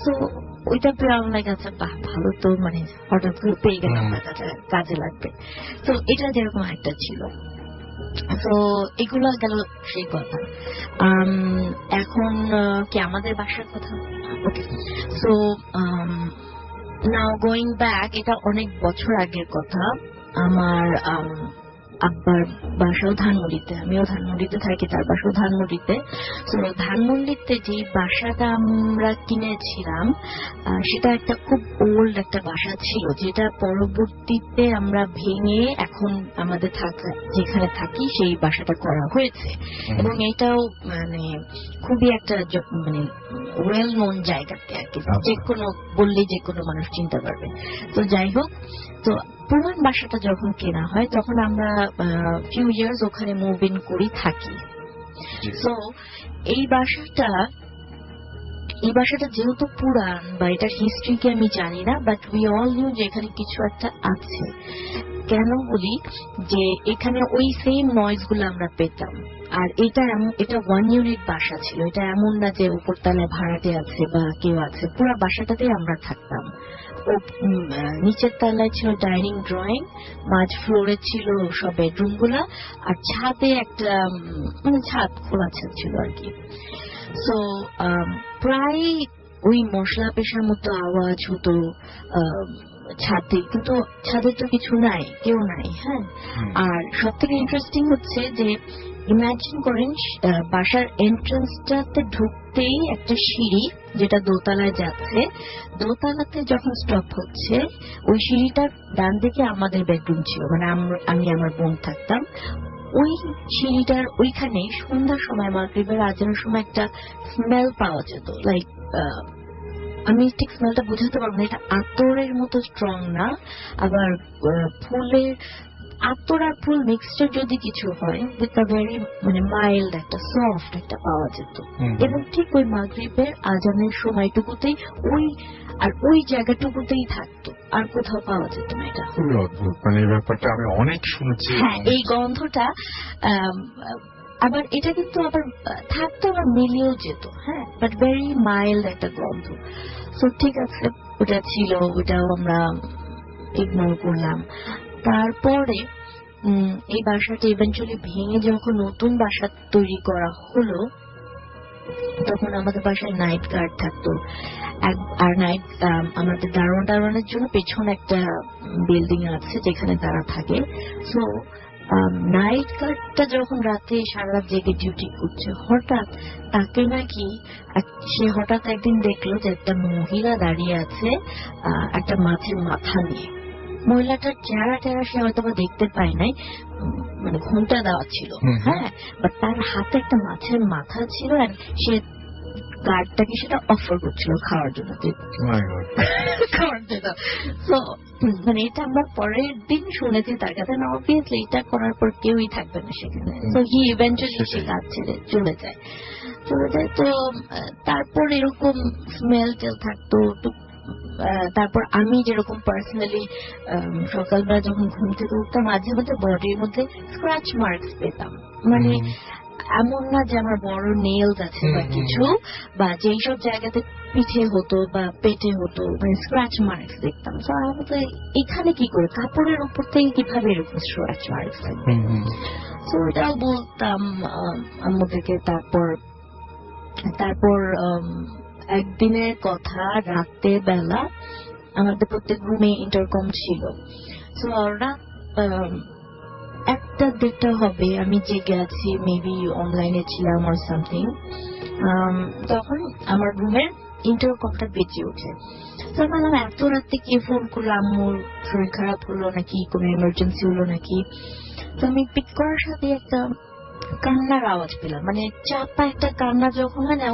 তো ওইটা পেয়ে আমার লাগে আচ্ছা বাহ ভালো তো, মানে হঠাৎ করে পেয়ে গেলাম, কাজে লাগবে। তো এটা যেরকম একটা ছিল। তো এগুলো গেল সেই কথা। এখন কি আমাদের বাসার কথা? ওকে, সো নাও গোয়িং ব্যাক, এটা অনেক বছর আগের কথা। আমার আব্বার বাসাও ধানমন্ডিতে, আমিও ধানমন্ডিতে থাকি, তার বাসাও ধানমন্ডিতে। তো ধানমন্ডিতে যে বাসাটা আমরা কিনেছিলাম সেটা একটা খুব ওল্ড একটা বাসা ছিল, যেটা পরবর্তীতে আমরা ভেঙে এখন আমাদের যেখানে থাকি সেই বাসাটা করা হয়েছে। এবং এটাও মানে খুবই একটা মানে ওয়েল নোন জায়গাতে আর কি, যে কোনো বললেই যে কোনো মানুষ চিনতে পারবে। তো যাই হোক, তো পুরান বাসাটা যখন কেনা হয় তখন আমরা ফিউ ইয়ার্স ওখানে মুভ ইন করি থাকি। তো এই বাসাটা যেহেতু পুরান বা এটার হিস্ট্রি কি আমি জানি না, বাট উই অল নিউ যে এখানে কিছু একটা আছে। কেন বলি যে এখানে ওই সেম নয়েজ গুলো আমরা পেতাম। আর এটা 1 ইউনিট বাসা ছিল, এটা এমন না যে উপরতলায় ভাড়াটে আছে বা কেউ আছে, পুরো বাসাটাতেই আমরা থাকতাম। নিচের তলায় ছিল ডাইনিং ড্রয়িং, মাঝ ফ্লোরে ছিল সব বেডরুম গুলা, আর ছাদে একটা মানে ছাদ, খোলা ছাদ ছিল আর কি। তো প্রায় ওই মশলা পেশার মতো আওয়াজ হতো ছাদে, কিন্তু ছাদে তো কিছু নাই, কেউ নাই। হ্যাঁ, আর সব থেকে ইন্টারেস্টিং হচ্ছে যে ইমাজিন করেন বাসার এন্ট্রান্সটাতে ঢুকতেই একটা সিঁড়ি যেটা দোতলায় যাচ্ছে, দোতলাতে যখন স্টপ হচ্ছে ওই সিঁড়িটার ডান দিকে আমাদের বেডরুম ছিল, মানে আমি আমার বোন থাকতাম। ওই সিঁড়িটার ওইখানে সন্ধ্যার সময় মাগরিবের আজানের সময় একটা স্মেল পাওয়া যেত, লাইক আমি ঠিক স্মেলটা বুঝাতে পারবো না, এটা আতরের মতো স্ট্রং না, আবার ফুলের আতর আর ফুল মিক্সচার যদি কিছু হয়, উইথ আ ভেরি মানে মাইল্ড একটা সফট একটা পাওয়া যেত। এবং ঠিক ওই মাগরিবের আজানের সময়টুকুতেই ওই জায়গাটুকুতেই থাকতো, আর কোথাও পাওয়া যেত না। এটা খুবই অদ্ভুত, মানে এই ব্যাপারটা আমি অনেক শুনেছি। হ্যাঁ, এই গন্ধটা আবার এটা কিন্তু আবার থাকতো, আবার মিলিয়েও যেত। হ্যাঁ, বাট ভেরি মাইল্ড একটা গন্ধ। তো ঠিক আছে, ওটা ছিল, ওটাও আমরা ইগনোর করলাম। তারপরে এই বাসাটা ইভেন্চুয়ালি ভেঙে যখন নতুন বাসা তৈরি করা হলো, তখন আমাদের বাসায় নাইট গার্ড থাকতো। আর নাইট আমাদের দারোয়ানের জন্য পেছনে একটা বিল্ডিং আছে যেখানে তারা থাকে। সো নাইট গার্ডটা যখন রাতে সারা রাত জেগে ডিউটি করছে, হঠাৎ তাকে নাকি সে হঠাৎ একদিন দেখলো যে একটা মহিলা দাঁড়িয়ে আছে একটা মাছের মাথা নিয়ে। মহিলাটার চেহারা সে হয়তো বা দেখতে পায় নাই, মানে ঘুমটা দেওয়া ছিল। হ্যাঁ, বাট তার হাতে একটা মাছের মাথা ছিল, আর সে গার্ডটাকে সেটা অফার করছিল খাওয়ার জন্য। মানে এটা আমরা পরের দিন শুনেছি তার কাছে, না অবভিয়াসলি এটা করার পর কেউই থাকবে না সেখানে। তো হি ইভেন্চুয়ালি সে কাজ ছেড়ে চলে যায়। তো তারপর এরকম স্মেল টেল থাকতো। তারপর আমি যেরকম পার্সোনালি সকালবেলা যখন ঘুম থেকে উঠতাম, মাঝে মধ্যে বডির মধ্যে স্ক্র্যাচ মার্কস পেতাম। মানে এমন না যে আমার বড় নেলস আছে বা কিছু, বা যেই সব জায়গাতে পিঠে হতো বা পেটে হতো, মানে স্ক্র্যাচ মার্কস দেখতাম। তো আমাদের এখানে কি করে, কাপড়ের উপর থেকে কিভাবে এরকম স্ক্র্যাচ মার্কস থাকবে? তো ওটাও বলতাম আমাদেরকে। তারপর একদিনের কথা, রাতের বেলা আমাদের প্রত্যেক রুমে ইন্টারকম ছিল। তো ওরা 1টা-2টা হবে, আমি জেগে আছি, মেবি অনলাইনে ছিলাম অর সামথিং, তখন আমার রুমের ইন্টারকমটা বেজে ওঠে। তো ভাবলাম এত রাতে কে ফোন করলো, আম্মুর শরীর খারাপ হলো নাকি, কোনো এমার্জেন্সি হলো নাকি। তো আমি পিক করার সাথে একটা কান্নার আওয়াজ পেলাম, মানে চাপা একটা কান্না যখন হয় না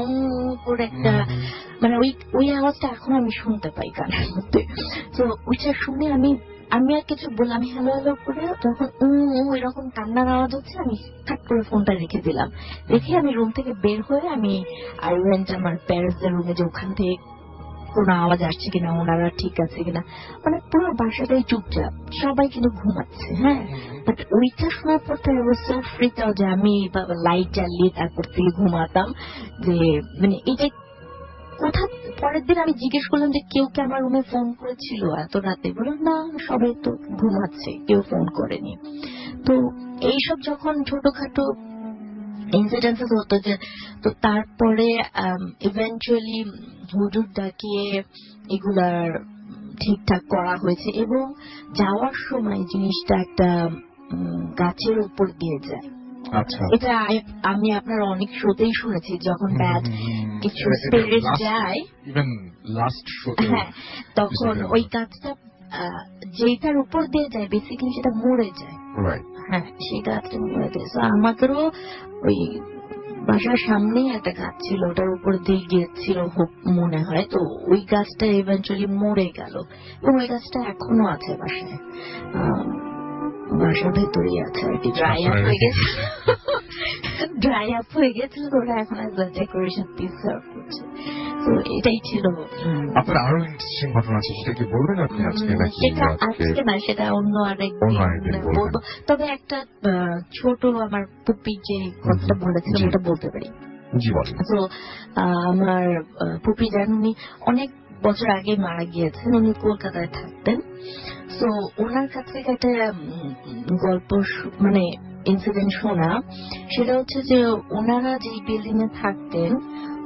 করে একটা, মানে ওই আওয়াজটা এখন আমি শুনতে পাই কানের মধ্যে। তো ওইটা শুনে আমি আর কিছু বললাম, হ্যালো হ্যালো করে যখন এরকম কান্নার আওয়াজ হচ্ছে, আমি ঠাক করে ফোনটা রেখে দিলাম। রেখে আমি রুম থেকে বের হয়ে আমি আমার প্যারেন্টসদের রুমে, যে ওখান থেকে কোনো আওয়াজ আসছে কিনা, ওনারা ঠিক আছে কিনা, মানে পুরো বাসাটাই চুপচাপ, সবাই কিন্তু ঘুমাচ্ছে। হ্যাঁ, বাট ওইটা শোনার পর তো ফ্রিক আউট, যে আমি লাইট জ্বালিয়ে তারপর থেকে ঘুমাতাম। যে মানে এই যে কোথা, পরের দিন আমি জিজ্ঞেস করলাম যে কেউ কি আমার রুমে ফোন করেছিল এত রাতে, বললাম না, সবাই তো ঘুমাচ্ছে, কেউ ফোন করেনি। তো এইসব যখন ছোটখাটো ইনসিডেন্সেস হতো, যে তো তারপরে ইভেন্চুয়ালি হুজুর ডাকিয়ে এগুলার ঠিকঠাক করা হয়েছে। এবং যাওয়ার সময় জিনিসটা একটা গাছের উপর দিয়ে যায়। আচ্ছা, এটা আমি আপনার অনেক শোতেই শুনেছি, যখন ব্যাড কিছু স্পিরিট যায়, ইভেন লাস্ট শোতে, হ্যাঁ, তখন ওই গাছটা যেটার উপর দিয়ে যায় বেসিক্যালি সেটা মরে যায়। রাইট, হ্যাঁ, সেই গাছটা মরে গেছে। আমাদেরও ওই বাসার সামনেই একটা গাছ ছিল, ওটার উপর দিয়ে গিয়েছিল মনে হয়। তো ওই গাছটা ইভেন্চুয়ালি মরে গেল, এবং ওই গাছটা এখনো আছে বাসায়, বাসার ভেতরেই আছে আর কি। ড্রাই আপ হয়ে গেছে, ড্রাই আপ হয়ে গেছিল, ওরা এখন ডেকোরেশন পিস সার্ভ করছে। তো এটাই ছিল। আপনার আরো ইন্টারেস্টিং ঘটনা আছে, সেটা কি বলবেন আপনি আজকে নাকি? সেটা আজকে না, সেটা অন্য আরেকদিন বলবো। তবে একটা ছোট আমার পুপি যে কথাটা বলেছিলাম ওটা বলতে পারি। জি বলেন। তো আমার পুপি যান, উনি অনেক বছর আগে মারা গিয়েছেন, উনি কলকাতায় থাকতেন। তো ওনার কাছ থেকে একটা গল্প, মানে ইনসিডেন্ট শোনা, সেটা হচ্ছে যে ওনারা যে বিল্ডিং এ থাকতেন,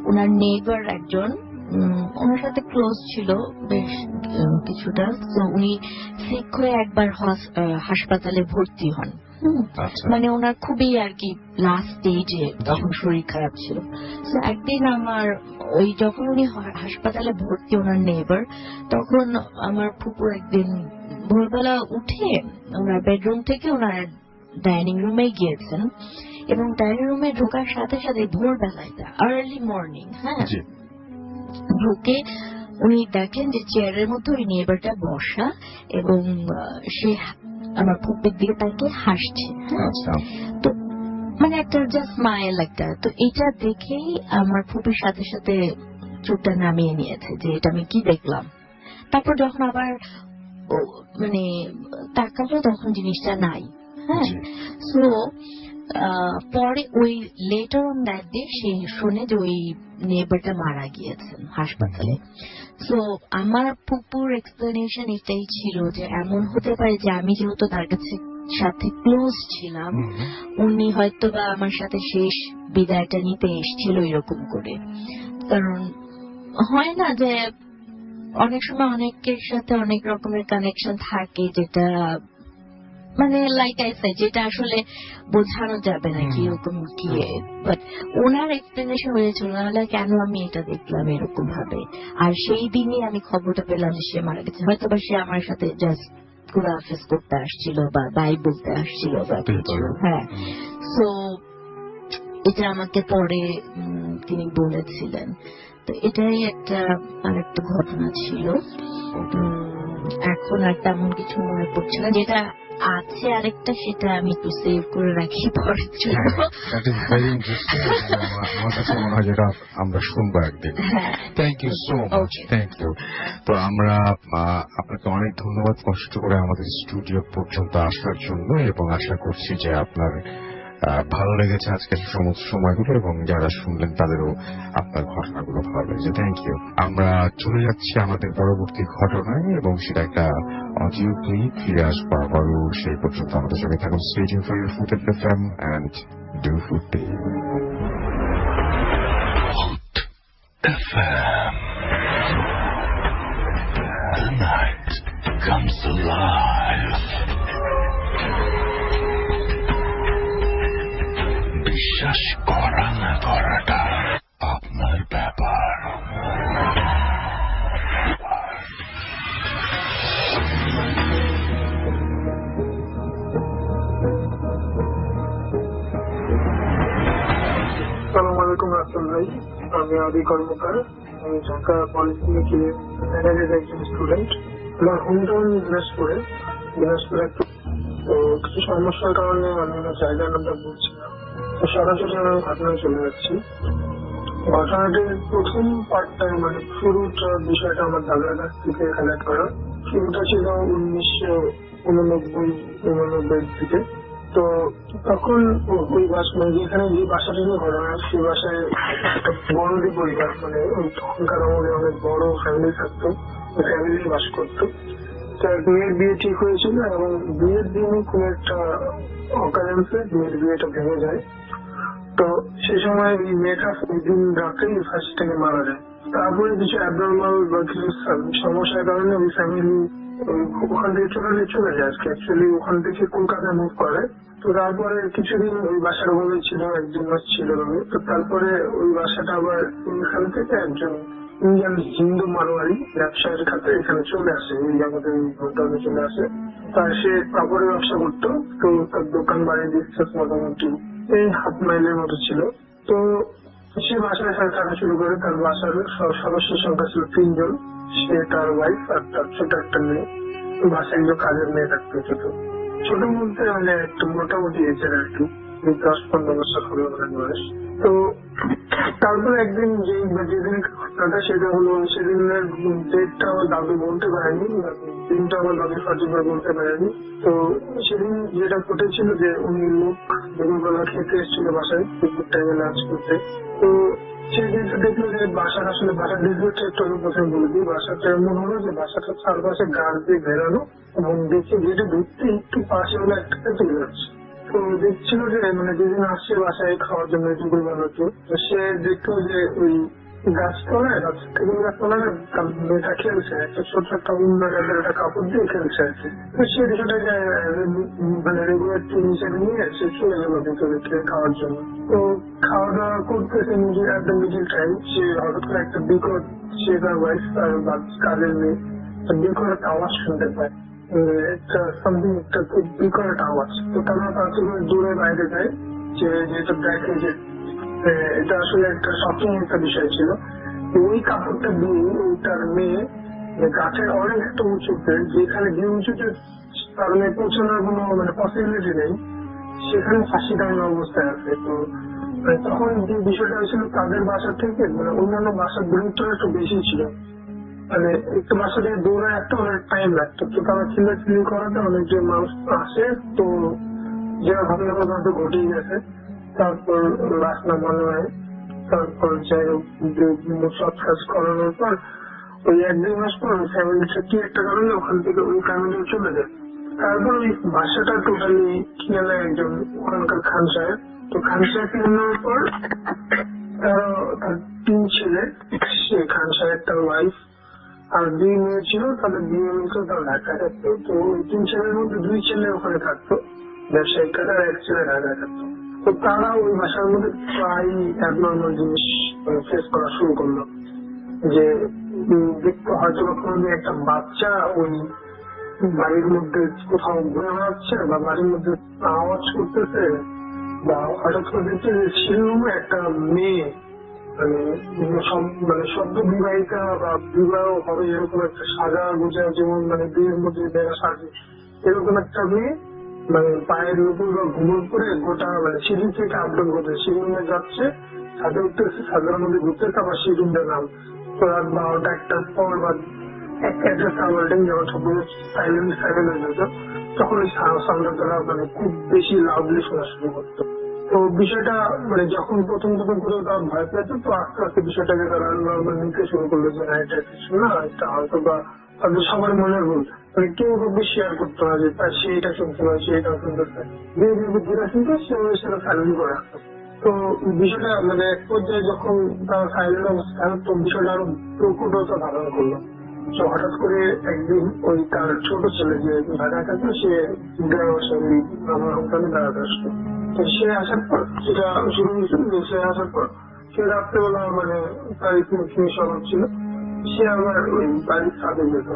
ওনার নেইবার একজন ওনার সাথে ক্লোজ ছিল বেশ কিছুটা। তো উনি সিক হয়ে একবার হাসপাতালে ভর্তি হন। মানে ওনার খুবই আর কি লাস্ট স্টেজে, তখন শরীর খারাপ ছিল। তো একদিন আমার ওই যখন উনি হাসপাতালে ভর্তি, ওনার নেইবার, তখন আমার ফুপু একদিন ভোরবেলা উঠে ওনার বেডরুম থেকে ওনার ডাইনিং রুমে গিয়েছেন, এবং ডাইনিং রুমে ঢোকার সাথে সাথে ভোরবেলায়, আর্লি মর্নিং, হ্যাঁ, ঢুকে উনি দেখেন যে চেয়ারের মধ্যে ওই নেইবারটা বসা, এবং সে আমার ফুপির দিকে তাকে হাসছে। তো মানে একটা জাস্ট স্মাইল একটা। তো এটা দেখেই আমার ফুপির সাথে সাথে চোখটা নামিয়ে নিয়েছে যে এটা আমি কি দেখলাম। তারপর যখন আবার মানে তাকালো, তখন জিনিসটা নাই। হ্যাঁ, সো পরে ওই লেটার অন দ্যাট ডে সে শোনে যে ওই নেইবারটা মারা গিয়েছেন হাসপাতালে। তো আমার ফুপুর এক্সপ্লেনেশন এটাই ছিল যে এমন হতে পারে যে আমি যেহেতু তার কাছে সাথে ক্লোজ ছিলাম, উনি হয়তো বা আমার সাথে শেষ বিদায়টা নিতে এসেছিল এরকম করে। কারণ হয় না যে অনেক সময় অনেকের সাথে অনেক রকমের কানেকশন থাকে, যেটা মানে লাইক আই সাইড, যেটা আসলে বোঝানো যাবে না কি এরকম কি। বাট ওনার এক্সপ্লেনেশন হয়েছিল নাহলে কেন আমি এটা দেখলাম এরকম ভাবে। আর সেই দিনই আমি খবরটা পেলাম যে সে মারা গেছে। হয়তো বা সে আমার সাথে জাস্ট কুরাফেস করতে আসছিল বা বাই বলতে আসছিল বা কিছু। হ্যাঁ, সো এটা আমাকে পরে তিনি বলেছিলেন। তো এটাই একটা আরেকটা ঘটনা ছিল। এখন আর তেমন কিছু মনে পড়ছে না। যেটা আছে আরেকটা, সেটা আমি একটু সেভ করে রাখি পরের জন্য। আমার কাছে মনে হয় যেটা আমরা শুনবো একদিন। Thank you so much, thank you. তো আমরা আপনাকে অনেক ধন্যবাদ কষ্ট করে আমাদের স্টুডিও পর্যন্ত আসার জন্য, এবং আশা করছি যে আপনার ভালো লেগেছে আজকের সমস্ত সময়গুলো, এবং যারা শুনলেন তাদেরও আপনার ঘটনাগুলো ভালো লেগেছে। Thank you. আমরা চলে যাচ্ছি আমাদের পরবর্তী ঘটনায়, এবং সেটা একটা অডিও ক্লিপ। ফিরে আসবো আবারও, সেই পর্যন্ত আমাদের সঙ্গে থাকুন। Stay tuned for your food FM and do food day. FM. The night comes alive. বিশ্বাস করা না করাটা আপনার ব্যাপার। হাই, আমি আদি কর্মকার। আমি ঢাকা পলিটেকনিকে একজন স্টুডেন্ট। আমার হোম টাউন দিনাজপুরে। তো কিছু সমস্যার কারণে আমি জায়গার নামটা বলছিলাম, তো সরাসরি আমি ঘটনায় চলে যাচ্ছি। ঘটনাটির প্রথম পার্টটা মানে শুরুটা বিষয়টা আমার দাদার কাছ থেকে কালেক্ট করা। শুরুটা ছিল 1989 থেকে। তো তখন ওই যেখানে যে বাসাটা নিয়ে ঘটনা, সেই বাসায় একটা বড়দি পরিবার, মানে ওই তখনকার আমাদের অনেক বড় ফ্যামিলি থাকতো, ফ্যামিলি বাস করতো। তার মেয়ের বিয়ে ঠিক হয়েছিল এবং বিয়ের দিনে কোন একটা অকারেন্সে মেয়ের বিয়েটা ভেঙে যায়। তো সে সময় এই মেয়েটা ওই দিন রাতেই ফার্স্ট থেকে মারা যায়। তারপরে কিছু অ্যাবনর্মাল বা কিছু সমস্যার কারণে ওই ফ্যামিলি ওখান থেকে চলে যায়। অ্যাকচুয়ালি ওখান থেকে কলকাতায় মুভ করে। তো তারপরে কিছুদিন ওই বাসার ওখানে ছিল, 1-2 মাস ছিল। তো তারপরে ওই বাসাটা আবার ওইখান থেকে একজন ইন্ডিয়ান হিন্দু মারোয়ারি ব্যবসায়ের খাতে এখানে চলে আসে, এই আমাদের হোটেলে চলে আসে। তার সে কাপড়ের ব্যবসা করতো। তো তার দোকান বাড়ি ডিস্টেন্স মোটামুটি এই 1/2 মাইলের মতো ছিল। তো সে বাসায় থাকা শুরু করে। তার বাসার সদস্যের সংখ্যা ছিল 3 জন। সে, তার ওয়াইফ আর তার ছোট একটা মেয়ে। বাসায় একজন কাজের মেয়ে থাকতো, ছোট বলতে মানে একটু মোটামুটি এজের আর কি, 10-15 বছর হবে ওনার বয়স। তো তারপর একদিন যেদিন ঘটনাটা সেটা হলো, সেদিনের ডেটটা আমার দাদু বলতে পারেনি, দিনটা আমার দাদু সঠিকভাবে বলতে পারেনি। তো সেদিন যেটা ঘটেছিল যে উনি লোক দুপুরবেলা খেতে এসেছিল বাসায়, দুপুর টাইমে লাঞ্চ করতে। তো সেই জিনিসটা দেখলো যে বাসার ডিসপ্লেটা একটু আমি প্রথমে বলে দিই। বাসাটা এমন হলো যে বাসাটা চারপাশে গাছ দিয়ে ঘেরানো এবং দেখে যেটা ঢুকতে একটু পাশে হলো একটা চলে যাচ্ছে। তো দেখছিল যে মানে যেদিন আসছে বাসায় খাওয়ার জন্য দুপুর বেলাতে, তো সে দেখলো যে ওই গাছতলায় মেয়েটা খেলছে, একটা ছোট একটা অন্য একটা কাপড় দিয়ে খেলছে আর কি। তো সে বিষয়টাকে মানে রেগুলার হিসেবে নিয়ে সে চলে গেল ভিতরে খাওয়ার জন্য। তো খাওয়া দাওয়া করতেছে নিজের একটা মিডিল টাইম, সে হঠাৎ করে একটা বিকট, সে তার ওয়াইফ আর কাজের মেয়ে বিকট একটা আওয়াজ শুনতে পায়, একটা খুব বিকট একটা আওয়াজ। তো তারা দূরে বাইরে যায়, যে যেটা দেখে যে এটা আসলে একটা শকিং একটা বিষয় ছিল। ওই কাপড়টা দিয়ে ওই তার মেয়ে গাছের অনেক একটা উঁচুতে, যেখানে যে উঁচুতে তার মেয়ে পৌঁছানোর কোনো মানে পসিবিলিটি নেই, সেখানে ফাঁসি দাঁড়ানো অবস্থায় আছে। তো তখন যে বিষয়টা হয়েছিল, তাদের বাসা থেকে মানে অন্যান্য বাসার দূরত্ব একটু বেশি ছিল, মানে একটু বাসা থেকে দৌড়ে একটা অনেক টাইম লাগতো। তো তারা চিল্লাচিল্লি করাতে অনেকজন মানুষ আসে। তো যারা ঘটনা ঘটেই গেছে। তারপর লাশ নামানো হয়। তারপর যাই হোক সব কাজ করানোর পর ওই 1-2 মাস পর ফ্যামিলিটা কি একটা কারণে ওখান থেকে ওই ফ্যামিলি চলে যায়। তারপর ওই বাসাটা টোটালি কিনে নেয় একজন ওখানকার খান সাহেব। তো খান সাহেব কিনে নেওয়ার পর তার 3 ছেলে, সে খান সাহেব, তার ওয়াইফ আর 2 মেয়ে ছিল, তাদের বিয়ে মিলত তারা ঢাকায় থাকতো। তো ওই 3 ছেলের মধ্যে 2 ছেলে ওখানে থাকতো ব্যবসায়িক কাজে, আর 1 ছেলে ঢাকায় থাকতো। তো তারা ওই বাসার মধ্যে প্রায় অ্যাবনর্মাল জিনিস ফেস করা শুরু করলো, যে দেখতে হয়তো কখনো একটা বাচ্চা ওই বাড়ির মধ্যে কোথাও ঘুরে বেড়াচ্ছে বা বাড়ির মধ্যে আওয়াজ করতেছে, বা হঠাৎ করে দেখছে যে শিরুমে একটা মেয়ে মানে শব্দ বিবাহিতা বা বিবাহ হবে এরকম একটা সাজা গোজা, যেমন মানে বিয়ের মধ্যে বেড়া সাজে এরকম একটা মেয়ে, মানে পায়ের উপর বা ঘুমোর করে গোটা মানে সিঁড়ি থেকে আপডাউন করছে, সিঁড়ি যাচ্ছে, ছাদে উঠতেছে, ছাদের মধ্যে ঘুরতেছে, আবার সিঁড়িটার নাম। তো রাত 12টা 1টার পর বা একটা সাউন্ডিং যখন সবগুলো সাইলেন্ট হয়ে যেত, তখন ওই সাউন্ডটা তারা মানে খুব বেশি লাউডলি শোনা শুরু করতো। তো বিষয়টা মানে যখন প্রথম করে তারা ভয় পেয়েছে, তো আস্তে আস্তে বিষয়টাকে তারা নর্মাল নিতে শুরু করলো যে না, এটা কিছু না, এটা হয়তো বা তাদের সবার মনের ভুল। মানে কেউ কাউকে শেয়ার করতো না যে সে এটা শুনতে পারে, সে এটা শুনতেছে, যেটা শুনতো সেটা সাইলেন্ট করে রাখতো। তো বিষয়টা মানে এক পর্যায়ে যখন তারা সাইলেন্ট অবস্থা, তো বিষয়টা আরো প্রকটতা ধারণ করলো। তো হঠাৎ করে একদিন ওই তার ছোট ছেলে যে ঢাকা থাকতো, সে আমার হোটেলে বেড়াতে আসতো। তো সে আসার পর সেটা শুরু হয়েছিল, সে আসার পর সে রাত্রেবেলা মানে তার একটু স্বভাব ছিল, সে আবার ওই বাড়ির ছাদে যেত।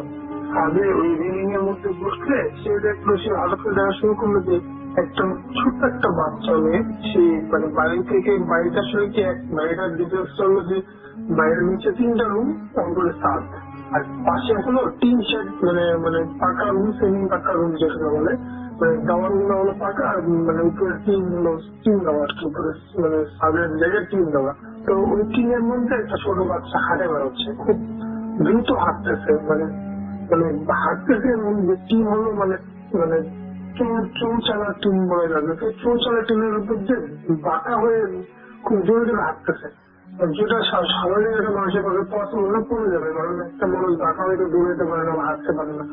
ছাদে ওই রিলিং এর মধ্যে বসলে সে দেখলো, সে হঠাৎ করে দেখা শুরু করলো যে একটা ছোট্ট একটা বাচ্চা মেয়ে, সে মানে বাড়িটা আসলে কি বাড়িটার ডিটেলস হলো যে বাইরের নিচে 3টা রুম, তারপরে 7, আর পাশে হলো টিন শেড, মানে পাকা রুম, সেমি পাকা রুম যেটা বলে, মানে দেওয়াল গুলো হলো পাকা, আর মানে উপরে টিন দেওয়া আর কি, উপরে মানে সাদের জায়গায় টিন দেওয়া। তো ওই টিনের মধ্যে একটা ছোট বাচ্চা হাঁটে বেড়াচ্ছে, খুব দ্রুত হাঁটতেছে, মানে হাঁটতেছে, এবং যে টিন হলো মানে চৌচালা টিন বলে যাবে, তো চৌচালা টিনের উপর যে বাঁকা হয়ে খুব জোরে জোরে হাঁটতেছে, যেটা স্বাভাবিক একটা মানুষের পক্ষে পছন্দ না, পড়ে যাবে, কারণ একটা মানুষ বাঁকা হয়ে তো দৌড়াতে পারে না বা হাঁটতে পারে না।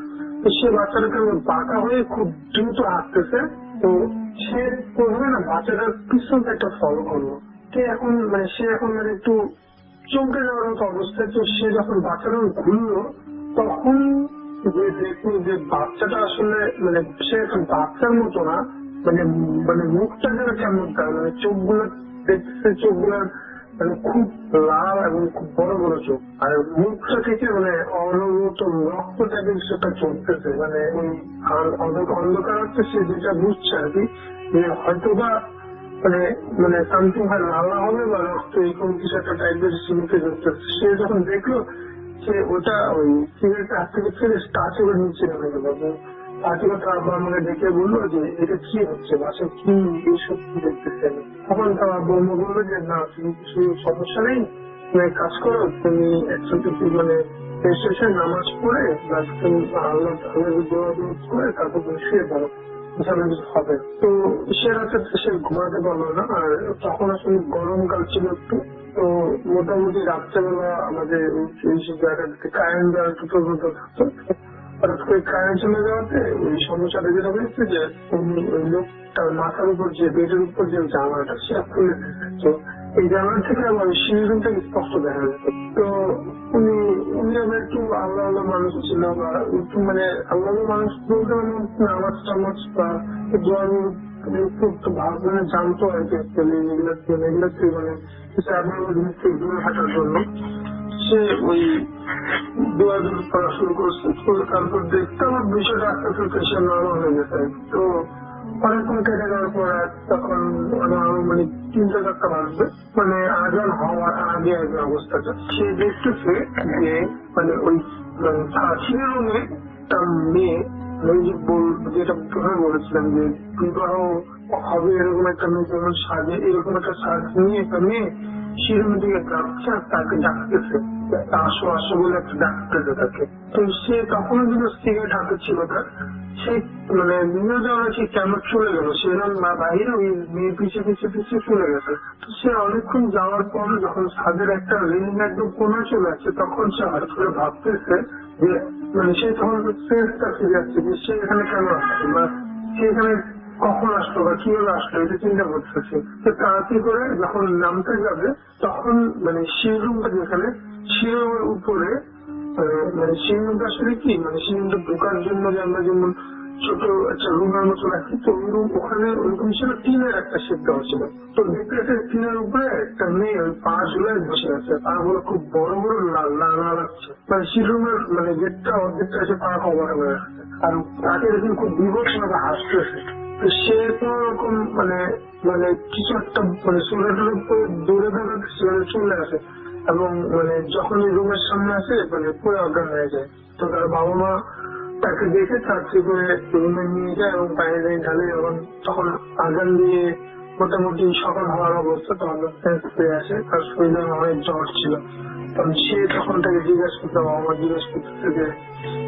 তো সে বাচ্চাটাকে বাঁকা হয়ে খুব দ্রুত হাঁটতেছে, তো সে প্রথমে না বাচ্চাটার পিছনটা একটা ফলো করলো, সে এখন মানে একটু চমকে যাওয়ার মতো অবস্থায়। তো সে যখন বাচ্চাটা ঘুরলো, তখন যে দেখলো যে বাচ্চাটা আসলে মানে সে এখন বাচ্চার মতো না, মানে মুখটা যেন কেমন, তার মানে চোখগুলো দেখতেছে, চোখগুলোর মানে খুব লাল এবং খুব বড় বড় চোখ, আর মুখটা থেকে মানে অনবরত রক্ত টাইপের সেটা চলতেছে, মানে ওই অন্ধকার হচ্ছে, সে যেটা বুঝছে আর কি, যে হয়তোবা মানে সামথিং হয় লালা হবে বা রক্ত এরকম কিছু একটা টাইপের মুখে চলতেছে। সে যখন দেখলো, সে ওটা ওই সিগারেটের হাত থেকে ফেলে টাচ করে নিচে নেমে গেল, তার আব্বা আমাকে ডেকে বললো যে এটা কি হচ্ছে, বাসা কি এইসব কি দেখতেছেন। তখন তার আব্বা আম্মা বললো যে না, তুমি কিছু সমস্যা নেই, তুমি এক কাজ করো, তুমি একসাথে মানে শেষে নামাজ পড়ে তুমি আল্লাহ করে তারপর তুমি শুয়ে পড়ো, বিছানা কিছু হবে। তো সে রাতে সে ঘুমাতে পারলো না, আর তখন আসলে গরমকাল ছিল একটু, তো মোটামুটি রাত্রেবেলা আমাদের এই জায়গাটাতে কারেন্ট দেওয়ার একটু প্রবণতা থাকতো। হঠাৎ করে কারেন্ট চলে যাওয়াতে ওই সমস্যাটা যেটা হয়েছে যে ওই লোকটার মাথার উপর যে বেডের উপর যে জানালাটা সে খুলে দিয়েছে, তো এই জানালা থেকে আমার সিঁড়িটা স্পষ্ট দেখা যেত। তো উনি আবার একটু আল্লাহ আল্লাহ মানুষ ছিল, বা একটু মানে আল্লাহ মানুষ বলতে মানে নামাজ টামাজ বা একটু ভালো মানে জানতো আর কি, এগুলো মানে দূরে হাঁটার জন্য সে ওই দোয়াদুর পড়া শুরু করছে। তারপর দেখতে আমার বিষয়টা আস্তে আস্তে পেশা নরমাল হয়ে গেছে। তো অনেকক্ষণ কেটে যাওয়ার পর তখন মানে 3-4টা বাজবে, মানে আজান হওয়ার আগে আগে অবস্থাটা সে দেখতেছে যে মানে ওই ফাঁসির রুমে তার মেয়ে, যেটা প্রথমে বলেছিলাম যে বিবাহ হবে এরকম একটা মেয়ে যেমন সাজে, এরকম একটা সাজ নিয়ে একটা মেয়ে সেরকম দিকে ডাকছে, আর তাকে ডাকতেছে, আসো আসো বলে একটা ডাকতেছে তাকে। তো সে তখনও কিন্তু সিগারেট হাতে ছিল তার, সে মানে নিয়ে যাওয়া সে কেমন চলে গেল, সেরকম বাইরে ওই মেয়ে পিছিয়ে পিছিয়ে পিছিয়ে চলে গেছে। তো সে অনেকক্ষণ যাওয়ার পর যখন ছাদের একটা রেলিং একদম কোনা চলে আসছে, তখন সে হঠাৎ করে ভাবতেছে যে মানে সে তখন সেন্সটা ফিরে যাচ্ছে যে সে এখানে কেন আসছে, বা সে এখানে কখন আসলো বা কিভাবে আসলো, এটা চিন্তা করতেছে। তো তাড়াতাড়ি করে যখন নামতে যাবে, তখন মানে শিরুমটা যেখানে শিরুমের উপরে মানে শিরুমটা আসলে কি, মানে শিরুমটা ঢোকার জন্য যে আমরা যেমন ছোট একটা রুমের মতো রাখি, তো ওই রুম ওখানে ওইরকম ছিল, টিনের একটা শেড দেওয়া ছিল। তো দেখতে টিনের উপরে একটা মেয়ে ওই পা ঝুলায় বসে আছে, পা গুলো খুব বড় বড় লাল লাগছে, মানে শিরুমের মানে গেটটা অর্ধেকটা এসে পা কভার হয়ে আসছে, আর তাকে এরকম খুব বিভৎস ভাবে হাসতেছে। সে তো ওরকম মানে কিছু একটা মানে সোলাটার উপর দৌড়ে দৌড়ে চলে আসে, এবং মানে যখন এই রুমের সামনে আসে মানে পুরো অজ্ঞান হয়ে যায়। তো তার বাবা মা তাকে দেখে তাড়াতাড়ি করে রুমে নিয়ে যায় এবং বাইরে ঢালে, এবং তখন আজান দিয়ে মোটামুটি সকাল হওয়ার অবস্থা, তখন পেয়ে আসে, তার শরীরে অনেক জ্বর ছিল। তখন সে তখন তাকে জিজ্ঞাসা করতে, বাবা মা জিজ্ঞাসা করতেছে যে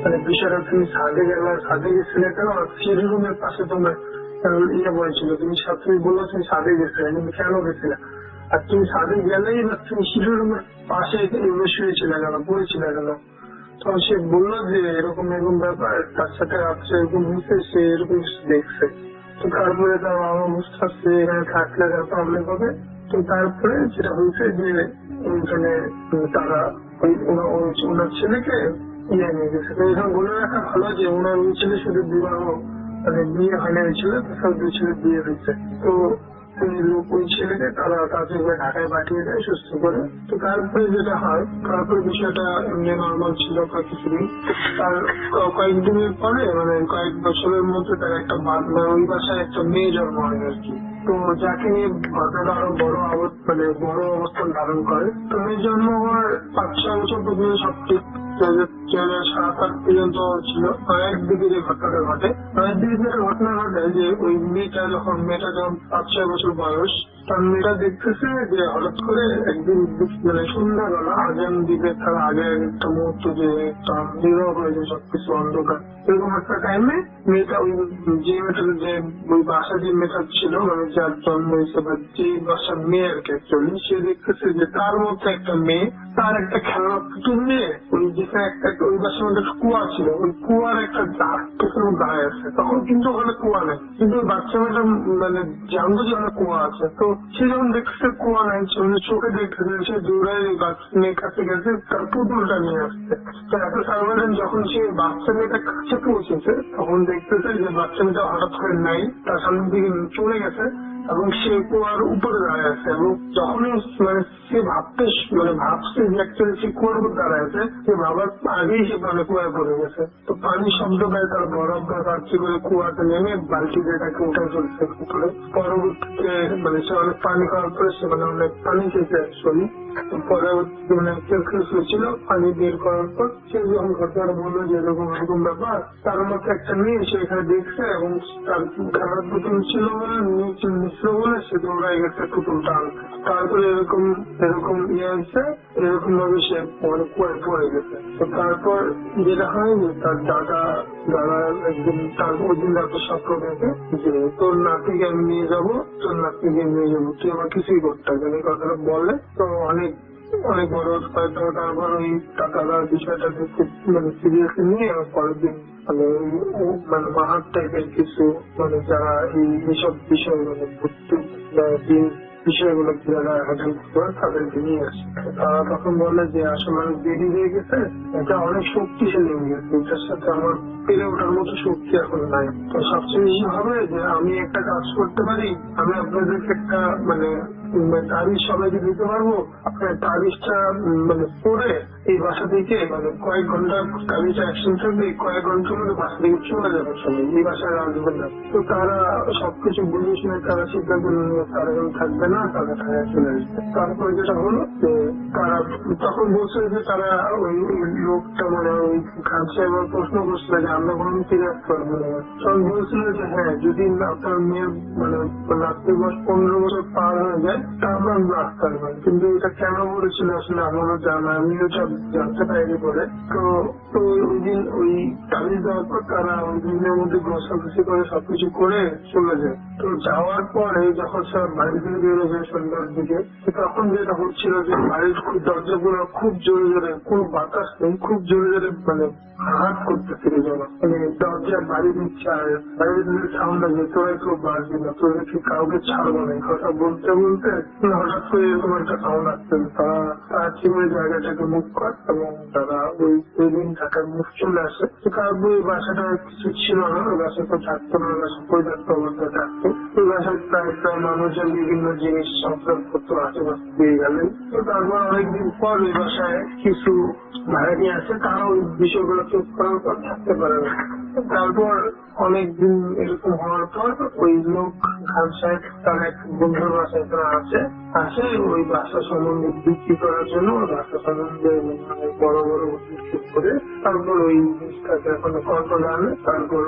মানে বিষয়টা তুমি ছাদে গেলে, ছাদে গেছিলে কেন, সেই রুমের পাশে তোমার বলেছিল, তুমি বললো তুমি ছাদে গেছিলে, তুমি কেন গেছিলে, আর তুমি ছাদে গেলেই না তুমি শিশুর রুমের পাশে শুয়েছিলে কেন, পড়েছিলে কেন। তখন সে বললো যে এরকম এরকম ব্যাপার, তার সাথে রাত্রে এরকম হয়েছে, সে এরকম দেখছে। তো তারপরে তার বাবা বুঝতে পারছে এখানে থাকলে তার প্রবলেম হবে। তো তারপরে যেটা হয়েছে যে ওইখানে তারা ওনার ছেলেকে নিয়ে গেছে। তো এখানে বলে রাখা ভালো যে ওনার ওই ছেলে শুধু বিবাহ মানে বিয়ে হয় না হয়েছিল, তাছাড়া দুই ছেলে বিয়ে হয়েছে। তো ওই ছেলেকে তারা তাড়াতাড়ি ঢাকায় পাঠিয়ে দেয় সুস্থ করে। তো তারপরে যেটা হয়, তারপরে বিষয়টা এমনি নর্মাল ছিল কিছুদিন। তার কয়েকদিনের পরে মানে কয়েক বছরের মধ্যে তার একটা ওই বাসায় একটা মেয়ে জন্ম হয় আর কি। তো যাকে নিয়ে ঘটনাটা আরো মানে বড় অবস্থান ধারণ করে। তো মেয়ে জন্ম হওয়ার 5-6 বছর পর্যন্ত সব ঠিক 2007-8 পর্যন্ত ছিল। একদিকে যে ঘটনাটা ঘটে, একদিকে যেটা ঘটনা ঘটে যে ওই মেয়েটা যখন 5-6 বছর বয়স, তার মেয়েটা দেখতেছে যে হঠাৎ করে একদিন মানে সন্ধ্যাবেলা আজান দিবে তার আগে একটা মুহূর্ত যে নীরব হয়ে যায়, সবকিছু অন্ধকার, এরকম একটা টাইমে মেয়েটা ওই যে মেয়েটার যে ওই বাসা যে মেয়েটা ছিল মানে যার জন্ম হয়েছে বা যে বাসার মেয়ে আর কি অ্যাকচুয়ালি, সে দেখতেছে যে তার মধ্যে একটা মেয়ে তার একটা খেলনা পুতুল নিয়ে ওই যেখানে একটা ওই বাসার মধ্যে কুয়া ছিল, ওই কুয়ার একটা পেছনে দাঁড়ায় আছে। তখন কিন্তু ওখানে কুয়া নেই, কিন্তু ওই বাচ্চা মেয়েটা মানে জানতো যে ওখানে কুয়া আছে। তো সে যখন দেখছে কুয়া নাই, চোখে দেখতেছে, সে দৌড়ায় ওই বাচ্চা মেয়ের কাছে গেছে তার পুতুলটা নিয়ে আসছে। তো এত সার্ভারেন্ট যখন সে বাচ্চা মেয়েটা কাছে পৌঁছেছে তখন দেখতেছে যে বাচ্চা মেয়েটা হঠাৎ করে নাই, তার সামনে দিকে চলে গেছে এবং সে কুয়ার উপরে দাঁড়ায় আছে। এবং যখনই মানে সে ভাবছে যে অ্যাকচুয়ালি সে কুয়ার উপর দাঁড়ায় আছে, সে ভাবার আগেই সে মানে কুয়ায় পড়ে গেছে। তো পানি শব্দ পায়, তার বরফ পাচ্ছি করে কুয়াতে নেমে বালতি দিয়ে তাকে উঠে চলছে উপরে। পরবর্তীতে মানে সে অনেক পানি খাওয়ার পরে সে মানে অনেক পানি খেয়েছে অ্যাকচুয়ালি। পরবর্তী মানে ছিল পানি বের করার পর সে যখন ঘটনাটা বললো যে এরকম এরকম ব্যাপার, তার মধ্যে একটা মেয়ে সে এখানে দেখছে এবং তার খেলার পুতুল ছিল বলে মিশ্র বলে সে দৌড়ায় গেছে পুতুলটা আনতে। তারপরে এরকম ইয়ে হয়েছে, এরকম ভাবে সে মানে কুয়ায় পড়ে গেছে। তো তারপর যেটা হয় যে তার দাদা একদিন তার ওই দিন রাতে স্বপ্ন দেখে যে তোর নাতিকে আমি নিয়ে যাবো, তুই আমার কিছুই করতে হবে না, এই কথাটা বলে। তো অনেক বড় তারপর ওই দাদা বিষয়টা মানে সিরিয়াসলি নিয়ে পরের দিন মানে মাহাত টাইপের কিছু মানে যারা এইসব বিষয় মানে বিষয়গুলো যারা হ্যান্ডেল করে তাদেরকে নিয়ে আসে। তারা তখন বলে যে আসলে অনেক দেরি হয়ে গেছে, এটা অনেক শক্তিশালী হয়ে গেছে, এটার সাথে আমার পেরে ওঠার মতো শক্তি এখন নাই। তো সবচেয়ে বেশি হবে যে আমি একটা কাজ করতে পারি, আমি আপনাদেরকে একটা মানে তাবিজ সবাইকে দিতে পারবো, আপনার তাবিজটা মানে পরে এই বাসা থেকে মানে কয়েক ঘন্টা তাবিজটা অ্যাকশন থাকবে, কয়েক ঘন্টার মধ্যে বাসা থেকে চলে যাবে সবাই, এই বাসায় আসবেন না। তো তারা সবকিছু বুঝে শুনে তারা সিদ্ধান্ত নিয়ে তারা যখন থাকবে না তারা ঢাকায় চলে আসবে। তারপরে যেটা হলো যে তারা তখন বলছে যে তারা ওই লোকটা মানে ওই খান সাহেব প্রশ্ন করছিল যে আমরা কোনো ফিরে আসতে পারবো না। তখন বলছিল যে হ্যাঁ, যদি আপনার মেয়ের মানে রাত্রি বয়স 15 বছর পার হয়ে যায় তারপর আমরা আসতে পারবেন। কিন্তু এটা কেন বলেছিল আসলে আমারও জানা, আমিও সব জানতে পারিনি বলে। তো ওই দিন ওই তাবিজ দেওয়ার পর তারা ওই দিনের মধ্যে ঘষাঘষি করে সবকিছু করে চলে যায়। তো যাওয়ার পরে যখন সব বাড়ি থেকে বেরোবে সন্ধ্যার দিকে, তখন যেটা হচ্ছিল যে বাড়ির দরজাগুলো খুব জোরে জোরে, কোনো বাতাস নেই, খুব জোরে জোরে মানে হাত করতেছিল যেন মানে দরজা বাড়ি দিচ্ছে আর বাড়ির সাউন্ড আছে, তোরা কেউ বাড়বি না, তোরা কি কাউকে ছাড়বো না, কথা বলতে বলতে হঠাৎ করে এরকম একটা সাউন্ড আসছে। তারা চিমের জায়গাটাকে মুভ করে এবং তারা ওই দিন ঢাকার মুখ চলে আসে। তারপর ওই বাসাটা কিছু ছিল না, ওই বাসা তো থাকতো না, বাসা পরিত্যক্ত অবস্থায় থাকতো। ওই বাসায় প্রায় মানুষের বিভিন্ন জিনিস সংসারপত্র আশেপাশে পেয়ে গেলেন। তো তারপর অনেকদিন পর ওই বাসায় কিছু ভাড়া নিয়ে আসে, তারা ওই বিষয়গুলো চোখ করার পর থাকতে পারে না। তারপর অনেকদিন এরকম হওয়ার পর ওই লোক খান সাহেব তার এক বন্ধুর বাসায় তারা আসে ওই বাসা সম্বন্ধে বিক্রি করার জন্য, ওই বাসা সম্বন্ধে মানে বড় বড় বিক্রি করে তারপর ওই জিনিসটাকে এখন কল্পনা আনে, তারপর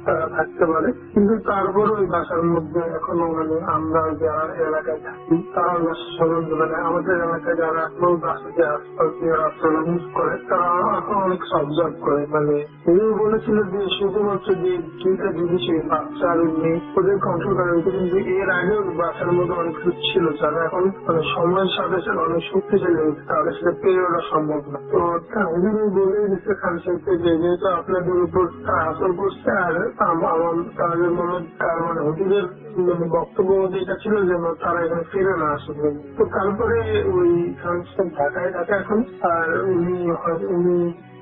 তারা থাকতে পারে। কিন্তু তারপর ওই বাসার মধ্যে এখনো মানে আমরা যারা এলাকায় থাকি তারা বাসা সম্বন্ধে মানে আমাদের এলাকায় যারা এখনো বাসাতে আশপাশ রাস্তাটা ইউজ করে তারা এখন অনেক অবজার্ভ করে। মানে উনি বলেছিল যে শুধুমাত্র যে দুইটা জিনিস বাচ্চা আর মেয়ে ওদের কন্ট্রোল করা হয়েছে, কিন্তু এর আগেও বাসার মধ্যে অনেক কিছু ছিল যারা এখন মানে সময়ের সাথে সাথে অনেক শক্তিশালী হয়েছে, তাদের সাথে পেরে ওঠা সম্ভব না। তো উনি বলে দিচ্ছে খান সাহেবকে যে যেহেতু আপনাদের উপর আসর করছে আর তাদের মনে তার মানে হুজুরের বক্তব্য যেটা ছিল যে তারা এখানে ফিরে না আসবে। তো তারপরে ওই ঢাকায় থাকে এখন, আর উনি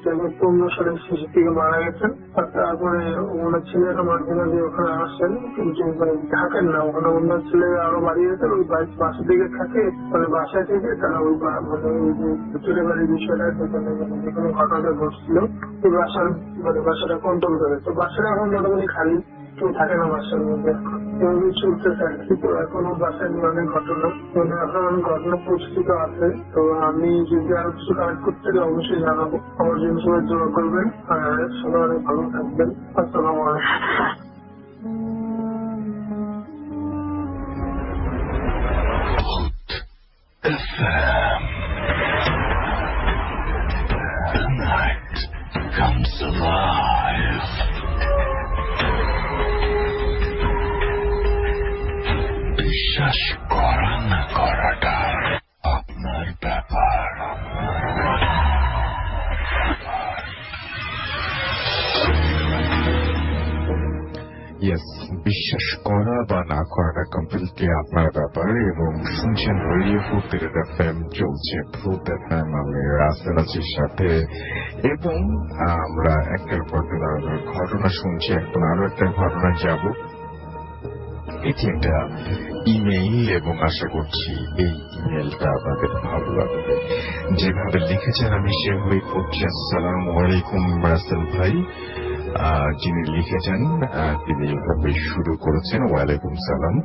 2015 সালে শিশু থেকে মারা গেছেন। আর তারপরে ওনার ছেলেরা মাঝে মাঝে ওখানে আসেন, কিন্তু মানে থাকেন না ওখানে। ওনার ছেলে আরো বাড়ি গেছেন, ওই বাসা থেকে থাকে, মানে বাসায় থেকে তারা ওই মানে ওই যে ভিতরে বাড়ির বিষয়টা যেখানে যেখানে ঘটনাটা ঘটছিল ওই বাসাটা কন্ট্রোল করে। তো বাসাটা এখন মোটামুটি খালি, কেউ থাকে না বাসার মধ্যে। এভাবে চলতেছে আর কি। তো এখনো বাসায় অনেক ঘটনা, মানে এখন অনেক ঘটনা প্রস্তুত আছে। তো আমি যদি আরো কিছু কালেক্ট করতে চাই অবশ্যই জানাবো। আমার জন্য সবাই দোয়া করবেন, আর সবাই অনেক ভালো থাকবেন। আসসালামু আলাইকুম। FM. The night comes alive. বিশ্বাস করা না করাটা আপনার ব্যাপার। ইয়েস, বিশ্বাস করা বা না করাটা কমপ্লিটলি আপনার ব্যাপার। এবং শুনছেন রেডিও ফুড এফএম, চলছে ফুড এফএম, আমি রাসেল আছির সাথে। এবং আমরা একটার পর ঘটনা শুনছি। এখন আরো একটা ঘটনা যাব। এটি একটা ইমেইল এবং আশা করছি এই ইমেইলটা আপনাদের ভালো লাগবে। যেভাবে লিখেছেন আমি সেভাবেই করছি। আসসালামু আলাইকুম রাসেল ভাই। যিনি লিখেছেন তিনি এভাবে শুরু করেছেন, ওয়ালাইকুম সালাম।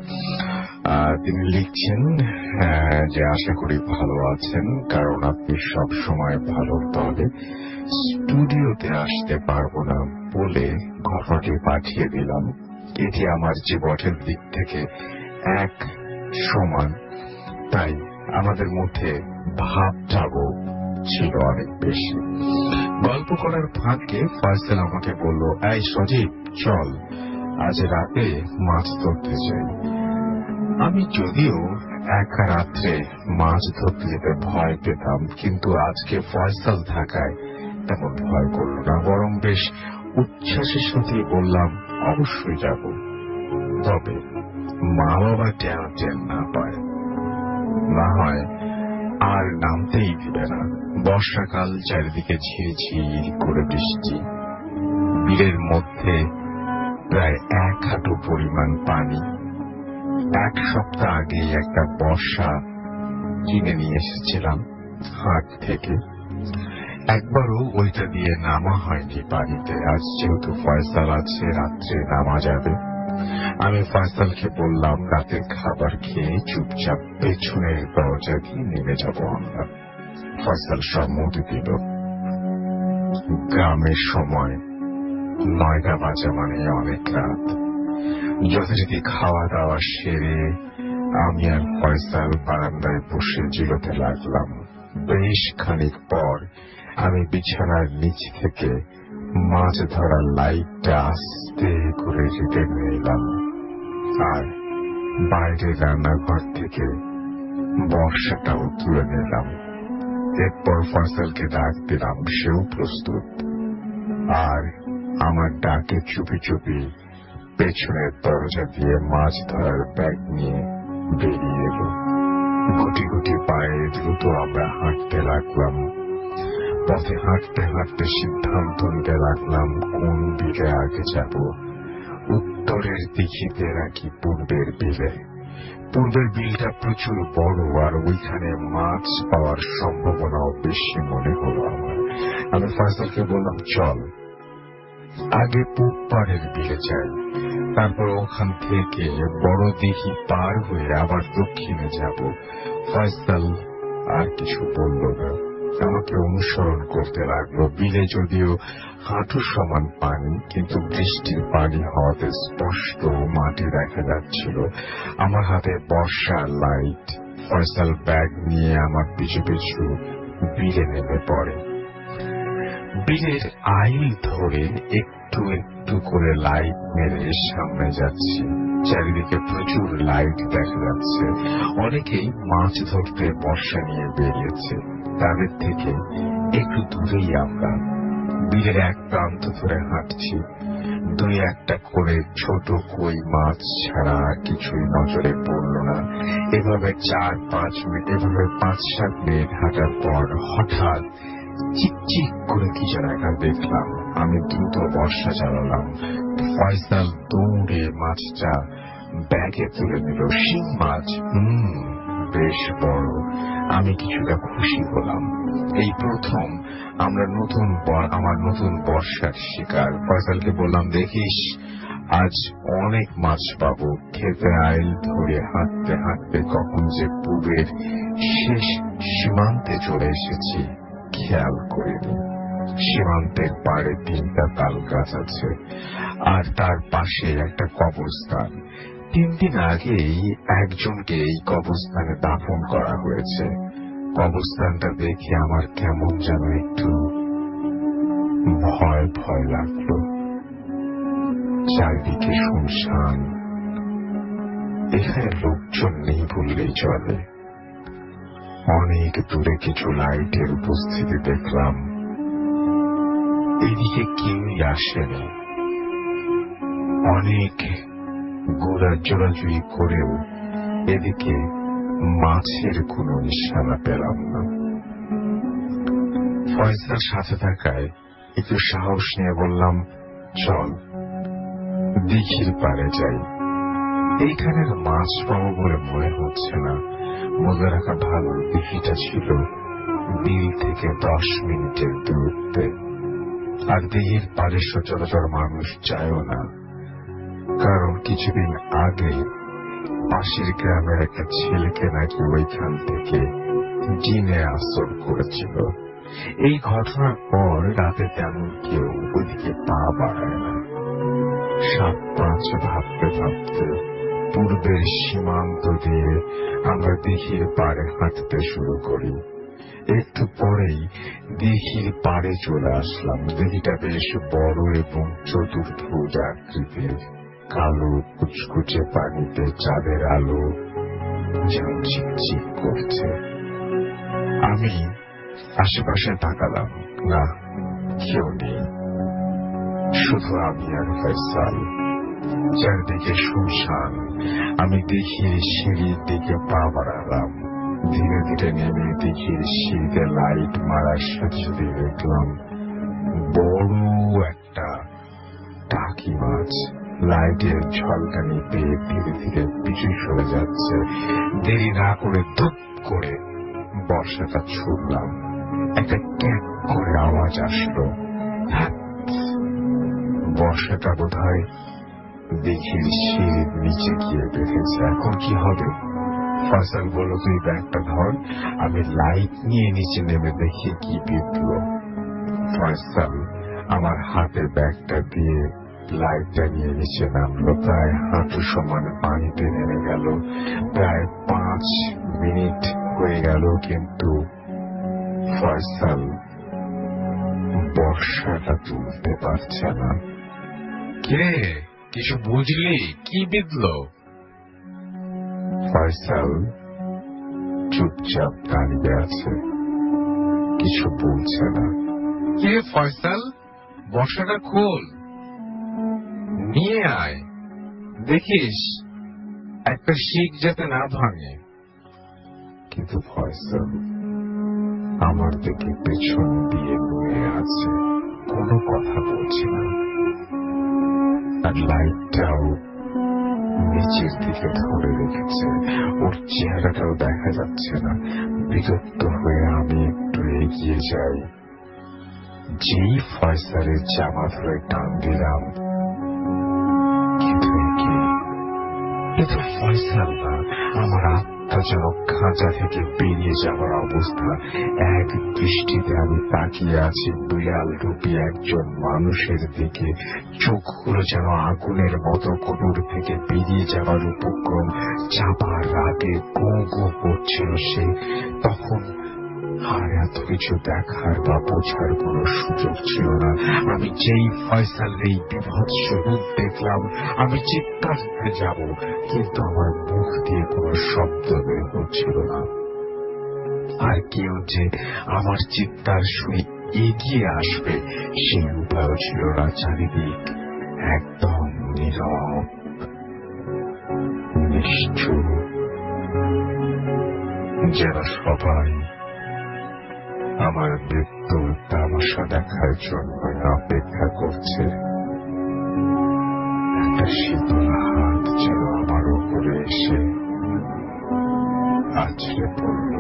তিনি লিখছেন যে আশা করি ভালো আছেন, কারণ আপনি সব সময় ভালো। তবে স্টুডিওতে আসতে পারবো না বলে ঘটনাটি পাঠিয়ে দিলাম। এটি আমার জীবনের দিক থেকে এক সমান, তাই আমাদের মধ্যে ভাবটাও ছিল অনেক বেশি। গল্প করার ফাঁকে ফয়সাল আমাকে বলল, এই সজীব চল আজ রাতে মাছ ধরতে যাই। আমি যদিও একা রাত্রে মাছ ধরতে যেতে ভয় পেতাম, কিন্তু আজকে ফয়সাল থাকায় তেমন ভয় করলো না, বরং বেশ উচ্ছ্বাসের সাথে বললাম অবশ্যই যাব। তবে মা বাবা টেন না পায়, না হয় আর নামতেই দিবে না। বর্ষাকাল, চারিদিকে ঝিরিঝির করে বৃষ্টি, বিলের মধ্যে প্রায় 1 হাঁটু পরিমাণ পানি। 1 সপ্তাহ আগে একটা বর্ষা কিনে নিয়ে এসেছিলাম হাট থেকে, একবারও ওইটা দিয়ে নামা হয়নি পানিতে। আজ যেহেতু ফয়সাল আছে, রাত্রে নামা যাবে। আমি ফয়সালকে বললাম রাতের খাবার খেয়ে চুপচাপ পেছনের দরজা দিয়ে নেমে যাব আমরা। ফয়সাল সম্মতি দিল। গ্রামের সময় 9টা বাজা মানে অনেক রাত। যথারীতি খাওয়া দাওয়া সেরে আমি আর ফয়সাল বারান্দায় বসে জিরোতে লাগলাম। বেশ খানিক পর আমি বিছানার নিচ থেকে মাছ ধরার লাইটটা আস্তে করে রেখে নিলাম, আর বাইরে রান্নাঘর থেকে বর্ষাটাও তুলে নিলাম। এরপর ফয়সালকে ডাক দিলাম, সেও প্রস্তুত। আর আমার ডাকে চুপি চুপি পেছনের দরজা দিয়ে মাছ ধরার ব্যাগ নিয়ে বেরিয়ে এলো। গুটি গুটি পায়ে দ্রুত আমরা হাঁটতে লাগলাম। পথে হাঁটতে হাঁটতে সিদ্ধান্ত নিতে লাগলাম কোন বিলে আগে যাব, উত্তরের দিঘিতে নাকি পূর্বের বিলে। পূর্বের বিলটা প্রচুর বড়, আর ওইখানে মাছ পাওয়ার সম্ভাবনাও বেশি মনে হলো আমার। আমি ফয়সালকে বললাম চল আগে পূব পাড়ের বিলে যাই, তারপর ওখান থেকে বড় দিঘি পার হয়ে আবার দক্ষিণে যাব। ফয়সাল আর কিছু বলল না, আমাকে অনুসরণ করতে লাগলো। বিলে যদিও হাঁটু সমান পানি, কিন্তু বৃষ্টির পানি হওয়াতে স্পষ্ট মাটি দেখা যাচ্ছিল। আমার হাতে বর্ষার লাইট। ফয়সাল ব্যাগ নিয়ে আমার পিছু পিছু বিলে নেমে পড়ে। বিলের আইল ধরে একটু একটু করে লাইট মেরে সামনে যাচ্ছি। চারিদিকে প্রচুর লাইট দেখা যাচ্ছে। অনেকেই মাছ ধরতে বর্ষা নিয়ে বেরিয়েছে। তাদের থেকে একটু দূরেই আমরা বিলের এক প্রান্ত ধরে হাঁটছি। 2-1টা করে ছোট কই মাছ ছাড়া কিছুই নজরে পড়ল না। এভাবে 4-5 মিনিট, এভাবে 5-7 মিনিট হাঁটার পর হঠাৎ চিকচিক করে কি যেন একটা দেখলাম। আমি দ্রুত বর্ষা চালালাম। ফয়সাল দৌড়ে মাছটা ব্যাগে তুলে নিল। শিং মাছ, বেশ বড়। আমি কিছুটা খুশি হলাম। এই প্রথম আমার নতুন বর্ষার শিকার। ফয়সালকে বললাম, দেখিস আজ অনেক মাছ পাবো। খেতে আইল ধরে হাঁটতে হাঁটতে কখন যে পূবের শেষ সীমান্তে চলে এসেছি খেয়াল করিনি। সীমান্তের পাড়ে 3টা তাল গাছ আছে, আর তার পাশে একটা কবরস্থান। 3 দিন আগেই একজনকে এই কবরস্থানে দাফন করা হয়েছে। কবরস্থানটা দেখে আমার কেমন যেন একটু ভয় ভয় লাগলো। চারিদিকে শুনশান, এখানে লোকজন নেই বললেই চলে। অনেক দূরে কিছু লাইটের উপস্থিতি দেখলাম। এদিকে কেউই আসেনি। অনেক গোড়া জোড়াজুড়ি করেও এদিকে মাছের কোনো নিশানা পেলাম না। ফয়সাল সাথে থাকায় একটু সাহস নিয়ে বললাম, চল দিঘির পাড়ে যাই। এইখানের মাছ পাবো বলে মনে হচ্ছে না। মনে রাখা ভালো, দিঘিটা ছিল বিল থেকে 10 মিনিটের দূরত্বে। আর দিঘির পাড়ে সচরাচর মানুষ যায়ও না, কারণ কিছুদিন আগে পাশের গ্রামের একটা ছেলেকে নাকি ওইখান থেকে জিনে আসর করেছিল। এই ঘটনার পর রাতে তেমন কেউ ওইদিকে পা বাড়ায় না। 7-5 ভাবতে ভাবতে পূর্বের সীমান্ত দিয়ে আমরা দিঘির পাড়ে হাঁটতে শুরু করি। একটু পরেই দিঘির পাড়ে চলে আসলাম। দিঘিটা বেশ বড় এবং চতুর্ভুজ আকৃতির। কালো কুচকুচে পানিতে চাঁদের আলো যেন চিকচিক করছে। আমি আশেপাশে তাকালাম, না কেউ নেই, শুধু আমি আর ফয়সাল। চারদিকে শুনশান। আমি দিঘির সিঁড়ির দিকে পা বাড়ালাম। ধীরে ধীরে নেমে দিঘির সিঁড়িতে লাইট মারার সাথে সাথে দেখলাম বড় একটা টাকি মাছ লাইটের ঝলকানি পেয়ে ধীরে ধীরে পিছু সরে যাচ্ছে। দেরি না করে ধুপ করে বর্ষাটা ছুড়লাম। একটা ক্যাক করে আওয়াজ আসলো। বর্ষাটা বোধহয় দিঘির সিঁড়ির নিচে গিয়ে বেঁধেছে। এখন কি হবে? ফয়সাল বলল, তুই ব্যাগটা ধর, আমি লাইট নিয়ে নিচে নেমে দেখি কি বিঁধল। ফয়সাল আমার হাতে ব্যাগটা দিয়ে লাইটটা নিয়ে নিচে নামলো। প্রায় হাঁটু সমান পানিতে নেমে গেল। প্রায় 5 মিনিট হয়ে গেল, কিন্তু ফয়সাল বর্ষাটা তুলতে পারছে না। কে কিছু বুঝলি? কি বিঁধল? ফয়সাল চুপচাপ দাঁড়িয়ে আছে, কিছু বলছে না। কে ফয়সাল, বর্ষাটা খোল, নিয়ে আয়, দেখিস একটা শিক যাতে না ভাঙে। কিন্তু ফয়সাল আমার দিকে পেছন দিয়ে নুয়ে আছে, কোনো কথা বলছে না। আর লাইটটাও নিচের দিকে ধরে রেখেছে। ওর চেহারাটাও দেখা যাচ্ছে না। বিরক্ত হয়ে আমি একটু এগিয়ে যাই। যেই ফয়সালের জামা ধরে টান দিলাম, কিন্তু এ তো ফয়সাল না। আমার আত্মা যেন খাঁচা থেকে বেরিয়ে যাওয়ার অবস্থা। এক দৃষ্টিতে আমি তাকিয়ে আছি বিড়াল রূপী একজন মানুষের দিকে। চোখগুলো যেন আগুনের মতো কোটর থেকে বেরিয়ে যাওয়ার উপক্রম। চাপার রাগে গো গো করছিল সে। তখন আর এত কিছু দেখার বা বোঝার কোনো সুযোগ ছিল না। আমি যেই ফয়সালের এই বিভৎস রূপ দেখলাম, আমি চিৎকার করে যাব, কিন্তু আমার মুখ দিয়ে কোনো শব্দ বের হচ্ছিল না। আর কেউ যে আমার চিৎকার শুনে এগিয়ে আসবে সেই উপায়ও ছিল না। চারিদিক একদম নীরব, নিশ্চুপ, যেন সবাই আমার মৃত্যুর তামাশা দেখার জন্য অপেক্ষা করছে। একটা শীতল হাত যেন আমার উপরে এসে আছড়ে পড়ল।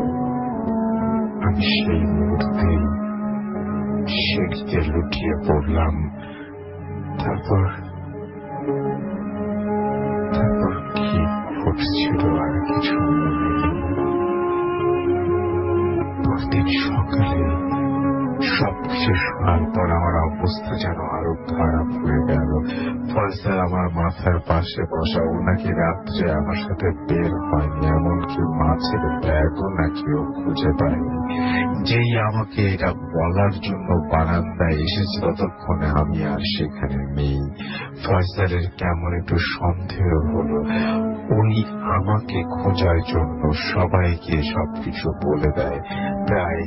আমি সেই মুহূর্তেই সিঁড়িতে লুটিয়ে পড়লাম। তারপর কি ঘটছিল আর কিছু মনে নেই। পরদিন সকালে সবকিছু শোনার পর আমার অবস্থা যেন আরো খারাপ হয়ে গেল। ফয়সাল আমার মাথার পাশে বসা, ও নাকি রাত্রে আমার সাথে বের হয়নি, এমনকি মাছের ব্যাগও নাকি ও খুঁজে পায়নি। যেই আমাকে এটা বলার জন্য বারান্দায় এসেছে, ততক্ষণে আমি আর সেখানে নেই। ফয়সালের কেমন একটু সন্দেহ হলো। উনি আমাকে খোঁজার জন্য সবাইকে সবকিছু বলে দেয়। প্রায়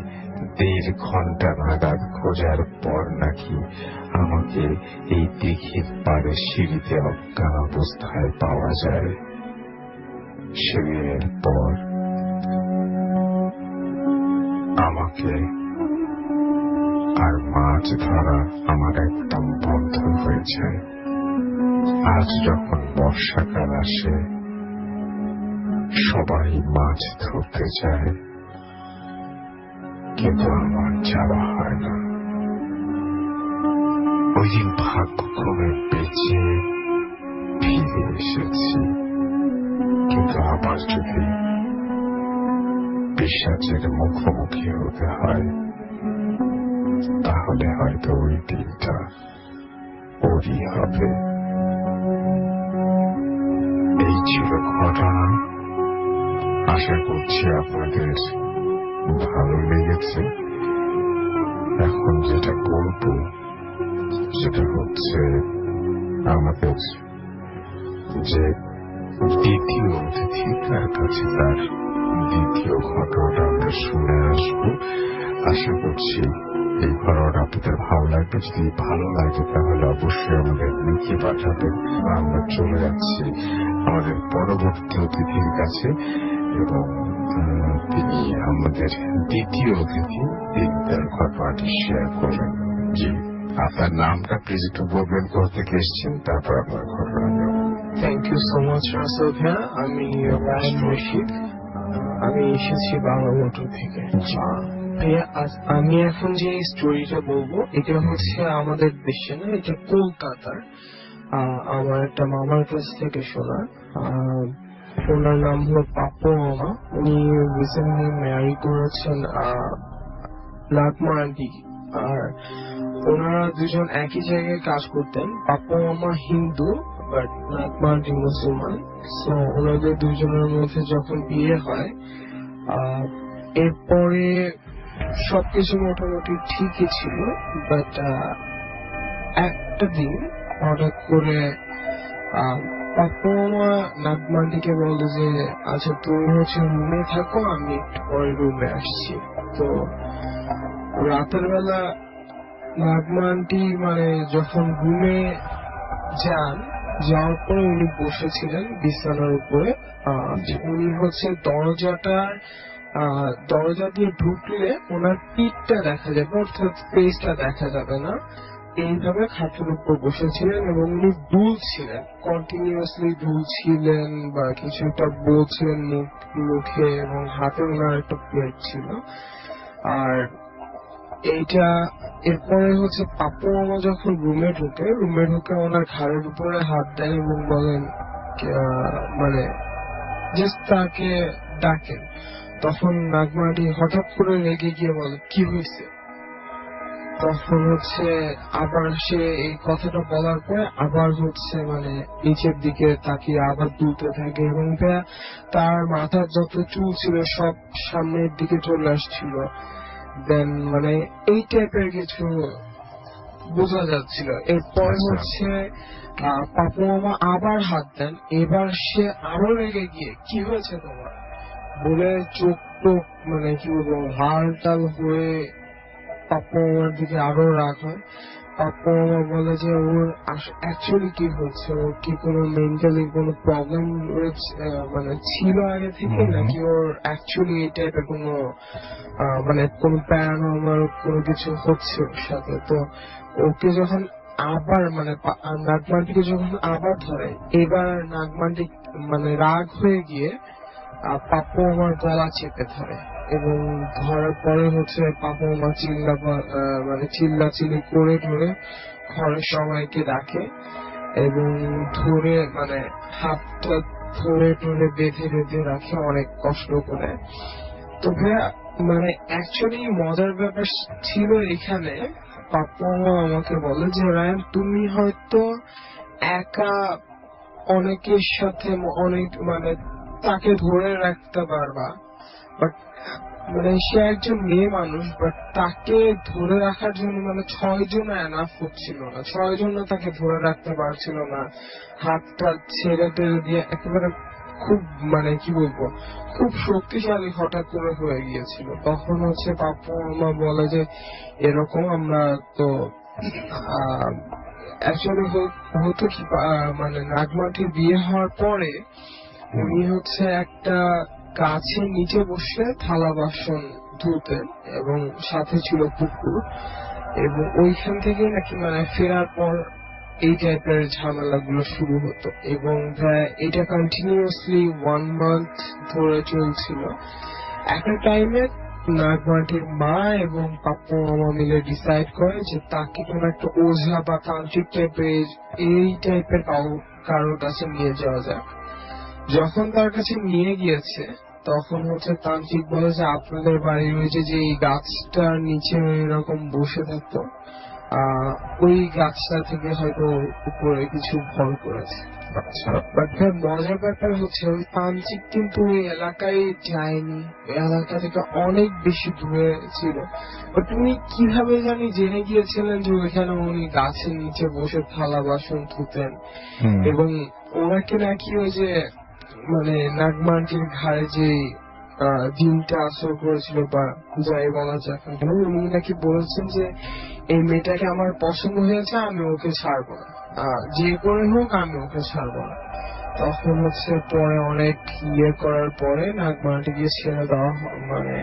1.5 ঘন্টা নাগাদ খোঁজার পর নাকি আমাকে এই দিঘির পাড়ে সিঁড়িতে অজ্ঞান অবস্থায় পাওয়া যায়। সেদিনের পর আমাকে আর মাছ ধরা আমার একদম বন্ধ হয়ে যায়। আজ যখন বর্ষাকাল আসে, সবাই মাছ ধরতে যায়, কিন্তু আমার যাওয়া হয় না। ওই দিন ভাগ্যক্রমে বেঁচে ফিরে এসেছি, কিন্তু আবার যদি পিশাচের মুখোমুখি হতে হয়, তাহলে হয়তো ওই দিনটা ওরই হবে। এই ছিল ঘটনা। আশা করছি আপনাদের ভালো লেগেছে। এখন যেটা করব সেটা হচ্ছে আমাদের যে দ্বিতীয় অতিথি, তার কাছে তার দ্বিতীয় ঘটনাটা আমরা শুনে আসবো। আশা করছি এই ঘটনাটা আপনাদের ভালো লাগবে। যদি ভালো লাগে তাহলে অবশ্যই আমাদের লিখে পাঠাবেন। আমরা চলে যাচ্ছি আমাদের পরবর্তী অতিথির কাছে, এবং তিনি আমাদের দ্বিতীয় অতিথি, তিনি তার ঘটনাটি শেয়ার করবেন। জি, আপনার নামটা প্লিজ একটু বলবেন, কোথা থেকে এসেছেন, তারপর আপনার ঘটনা নেব। Thank you so much Russell ভাইয়া। আমি রায়ন রশিদ। আমি এসেছি বাংলা মোটর থেকে। ভাইয়া, আমি এখন যে স্টোরিটা বলবো, এটা হচ্ছে আমাদের দেশে না, এটা কলকাতার। আমার একটা মামার কাছ থেকে শোনা। ওনার নাম হলো পাপ্পু মামা। উনি রিসেন্টলি ম্যারি করেছেন নাগমা আন্টি। আর ওনারা দুজন একই জায়গায় কাজ করতেন। পাপ্পু মামা হিন্দু, বাট নাগমা আন্টি মুসলমান। সো ওনাদের দুজনের মধ্যে যখন বিয়ে হয়, এরপরে সবকিছু মোটামুটি ঠিকই ছিল। বাট একটা দিন হঠাৎ করে পাপ্পু মামা নাগমান্টিকে বললো যে, আচ্ছা তুমি হচ্ছে রুমে থাকো, আমি একটু পরে রুমে আসছি। তো রাতের বেলা নাগমান্টি মানে যখন রুমে যাওয়ার পরে উনি বসেছিলেন বিছানার উপরে। উনি হচ্ছে দরজা দিয়ে ঢুকলে ওনার পিঠটা দেখা যাবে, অর্থাৎ ফেসটা দেখা যাবে না। এইভাবে খাটের উপর বসেছিলেন এবং উনি দুলছিলেন, কন্টিনিউয়াসলি দুলছিলেন বা কিছু একটা বলছিলেন মুখে, এবং হাতে ওনার একটা প্লেট ছিল। আর এইটা এরপরে হচ্ছে পাপ্পু মামা যখন রুমে ঢুকে ওনার ঘাড়ের উপরে হাত দেন এবং বলেন, মানে জাস্ট তাকে ডাকেন। তখন নাগমাটি হঠাৎ করে রেগে গিয়ে বলে, কি হয়েছে? তখন হচ্ছে আবার সে এই কথাটা বলার পরে আবার হচ্ছে মানে নিচের দিকে তাকিয়ে আবার দুলতে থাকে, এবং তার মাথার যত চুল ছিল সব সামনের দিকে চলে আসছিল। দেন মানে এই টাইপের কিছু বোঝা যাচ্ছিল। এরপর হচ্ছে পাপ্পু মামা আবার হাত দেন। এবার সে আরো রেগে গিয়ে, কি হয়েছে তোমার বলে চোখ টোক মানে কি বলবো লাল টাল হয়ে পাপ্পু মামার দিকে আরো রাগ হয়। পাপ্পু মামা বলে যে ওর অ্যাকচুয়ালি কি হচ্ছে, ওর কি কোনো মেন্টালি কোনো প্রবলেম মানে ছিল আগে থেকে, নাকি ওর অ্যাকচুয়ালি এই টাইপের কোনো মানে কোনো প্যারানর্মাল কোনো কিছু হচ্ছে ওর সাথে। তো ওকে যখন আবার মানে নাগমান্টিকে যখন আবার ধরে, এবার নাগমান্টি মানে রাগ হয়ে গিয়ে পাপ্পু আমার গলা চেপে ধরে, এবং ধরার পরে হচ্ছে পাপ্পু আমার মানে চিল্লাচিল্লি করে ধরে ঘরের সবাইকে ডাকে এবং ধরে মানে হাতটা ধরে ধরে বেঁধে বেঁধে রাখে অনেক কষ্ট করে। তো ভাইয়া মানে অ্যাকচুয়ালি মজার ব্যাপার ছিল এখানে, পাপ্পু আমাকে বলে যে রায়ান তুমি হয়তো একা অনেকের সাথে অনেক মানে তাকে ধরে রাখতে পারবা, বাট মানে সে একজন মেয়ে মানুষ, বাট তাকে ধরে রাখার জন্য মানে 6 জন এনাফ হচ্ছিল না, 6 জন তাকে ধরে রাখতে পারছিল না, হাতটা ছেড়ে টেড়ে দিয়ে একেবারে খুব মানে কি বলবো খুব শক্তিশালী হঠাৎ করে হয়ে গিয়েছিল। তখন হচ্ছে পাপ্পু মামা বলে যে এরকম আমরা তো অ্যাকচুয়ালি হতো কি মানে নাগমাটির বিয়ে হওয়ার পরে উনি হচ্ছে একটা গাছের নিচে বসে থালা বাসন ধুতেন এবং সাথে ছিল পুকুর, এবং ওইখান থেকে নাকি মানে ফেরার পর এই টাইপের ঝামেলা গুলো শুরু হতো, এবং এটা কন্টিনিউয়াসলি 1 মান্থ ধরে চলছিল। একটা টাইমে নাগমাটির মা এবং পাপ্পু মামা মিলে ডিসাইড করে যে তাকে কোন একটা ওঝা বা তান্ত্রিক টাইপের এই টাইপের কারোর কাছে নিয়ে যাওয়া যায়। যখন তার কাছে নিয়ে গিয়েছে তখন হচ্ছে তান্ত্রিক বলে যে আপনাদের বাড়ির ওই যে এই গাছটার নিচে এরকম বসে থাকতো, ওই গাছটা থেকে হয়তো উপরে কিছু ভর করেছে। বাট মজার ব্যাপার হচ্ছে ওই তান্ত্রিক কিন্তু ওই এলাকায় যায়নি, ওই এলাকা থেকে অনেক বেশি দূরে ছিল। বাট উনি কিভাবে জানি জেনে গিয়েছিলেন যে ওইখানে উনি গাছের নিচে বসে থালা বাসন ধুতেন, এবং ওনাকে নাকি ওই যে মানে নাগমান্টির ঘাড়ে যে দিনটা আসর করেছিল বা যাই বলা যাক না কেন, উনি নাকি বলেছেন যে এই মেয়েটাকে আমার পছন্দ হয়েছে, আমি ওকে ছাড়বো না, যে করে হোক আমি ওকে ছাড়বো না। তখন হচ্ছে পরে অনেক ইয়ে করার পরে নাগমাটিকে ছেড়ে দেওয়া মানে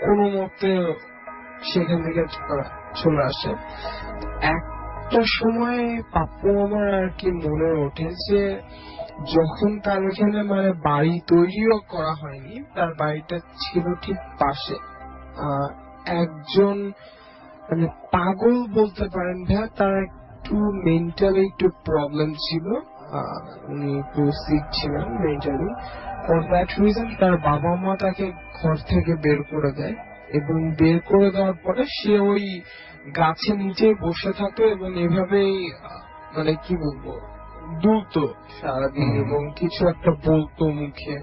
কোনো মতে সেখান থেকে চলে আসে। একটা সময় পাপ্পু আমার আর কি মনে ওঠে যে যখন তার ওখানে মানে বাড়ি তৈরিও করা হয়নি, তার বাড়িটা ছিল ঠিক পাশে একজন মানে পাগল বলতে পারেন ভাইয়া, তার একটু মেন্টালি একটু প্রবলেম ছিল, উনি একটু সিক ছিলেন মেন্টালি। ফর দ্যাট রিজন তার বাবা মা তাকে ঘর থেকে বের করে দেয়, এবং বের করে দেওয়ার পরে সে ওই গাছের নিচে বসে থাকতো এবং এভাবেই মানে কি বলবো দুলতো সারাদিন এবং কিছু একটা বলতো মুখে,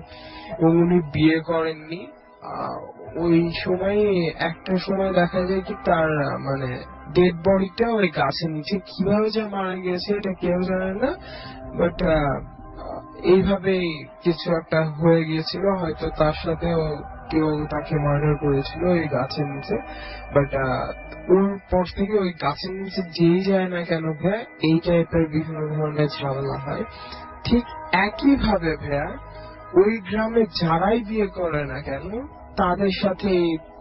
এবং উনি বিয়ে করেননি। ওই সময় একটা সময় দেখা যায় কি তার মানে ডেড বডিটা ওই গাছের নিচে কিভাবে যে মারা গেছে এটা কেউ জানে না, বাট এইভাবেই কিছু একটা হয়ে গিয়েছিল, হয়তো তার সাথে কেউ তাকে মার্ডার করেছিল ওই গাছের নিচে। বাট ওর পর থেকে ওই গাছের নিচে যেই যায় না কেন ভাইয়া এই টাইপের বিভিন্ন ধরনের ঝামেলা হয়। ঠিক একই ভাবে ভাইয়া ওই গ্রামে যারাই বিয়ে করে না কেন তাদের সাথে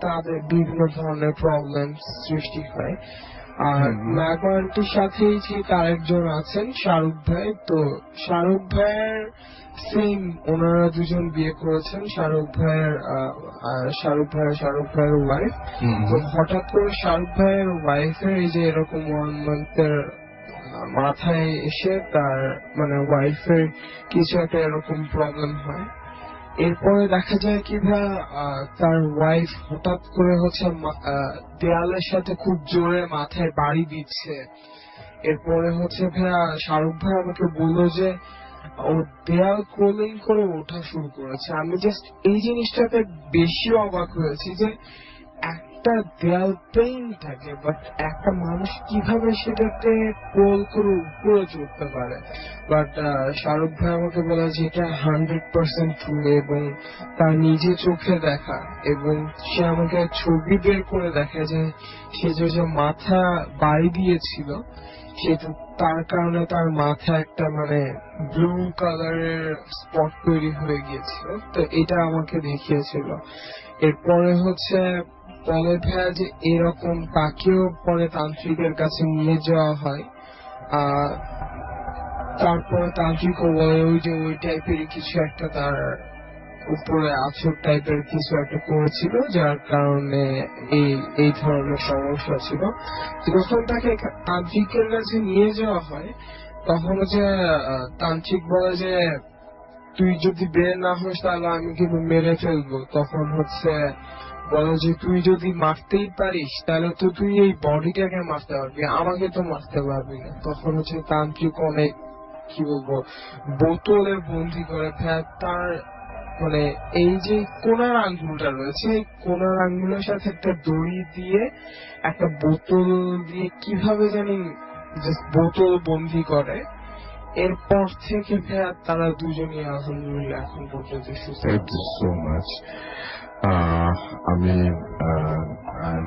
তাদের বিভিন্ন ধরনের প্রবলেম সৃষ্টি হয়। আর নাগমান্টির সাথেই ঠিক আরেকজন আছেন শাহরুখ ভাই, তো শাহরুখ ভাইয়ের সেম ওনারা দুজন বিয়ে করেছেন, শাহরুখ ভাইয়ের ওয়াইফ। তো হঠাৎ করে শাহরুখ ভাইয়ের ওয়াইফের এই যে এরকম 1 মান্থের মাথায় এসে তার মানে ওয়াইফের কিছু একটা এরকম প্রবলেম হয়। এরপরে দেখা যায় কি তার ওয়াইফ হঠাৎ করে হচ্ছে দেয়ালের সাথে খুব জোরে মাথায় বাড়ি দিচ্ছে। এরপরে হচ্ছে ভাইয়া শাহরুখ ভাই আমাকে বললো যে ও দেয়াল ক্রলিং করে ওঠা শুরু করেছে। আমি জাস্ট এই জিনিসটাতে বেশি অবাক হয়েছি যে একটা দেয়াল পেইন থাকে, বাট একটা মানুষ কিভাবে সেটাতে পোল করে উপরে চড়তে পারে। বাট শাহরুখ ভাই আমাকে বলে যে এটা 100% ট্রু, এবং তার নিজে চোখে দেখা, এবং সে আমাকে ছবি বের করে দেখে যে সে যে মাথা বাড়ি দিয়েছিল সেটা তার কারণে তার মাথা একটা মানে ব্লু কালারের স্পট তৈরি হয়ে গিয়েছিল। তো এটা আমাকে দেখিয়েছিল। এরপরে হচ্ছে বলে ভাইয়া যে এরকম তাকেও পরে তান্ত্রিকের কাছে নিয়ে যাওয়া হয়। তারপরে তান্ত্রিক বলে ওই যে ওই টাইপের কিছু একটা তার উপরে আছর টাইপের কিছু একটা করেছিল, যার কারণে এই ধরনের সমস্যা ছিল। যখন তাকে তান্ত্রিকের কাছে নিয়ে যাওয়া হয় তখন যে তান্ত্রিক বলে যে তুই যদি বের না হোস তাহলে আমি কিন্তু মেরে ফেলবো। তখন হচ্ছে বলে যে তুই যদি মারতেই পারিস তাহলে তো তুই এই বডিটাকে মারতে পারবি, আমাকে তো মারতে পারবি না। তখন হচ্ছে তান্ত্রিক অনেক কি বলবো বোতলে বন্দি করে তার মানে এই যে কোনার আঙ্গুলটা রয়েছে, এই কোনার আঙ্গুলের সাথে একটা দড়ি দিয়ে একটা বোতল দিয়ে কিভাবে জানি বোতল বন্দি করে। এরপর থেকে তারা দুজনই আলহামদুলিল্লাহ এখন পর্যন্ত সুস্থ। Thank you so much. আমি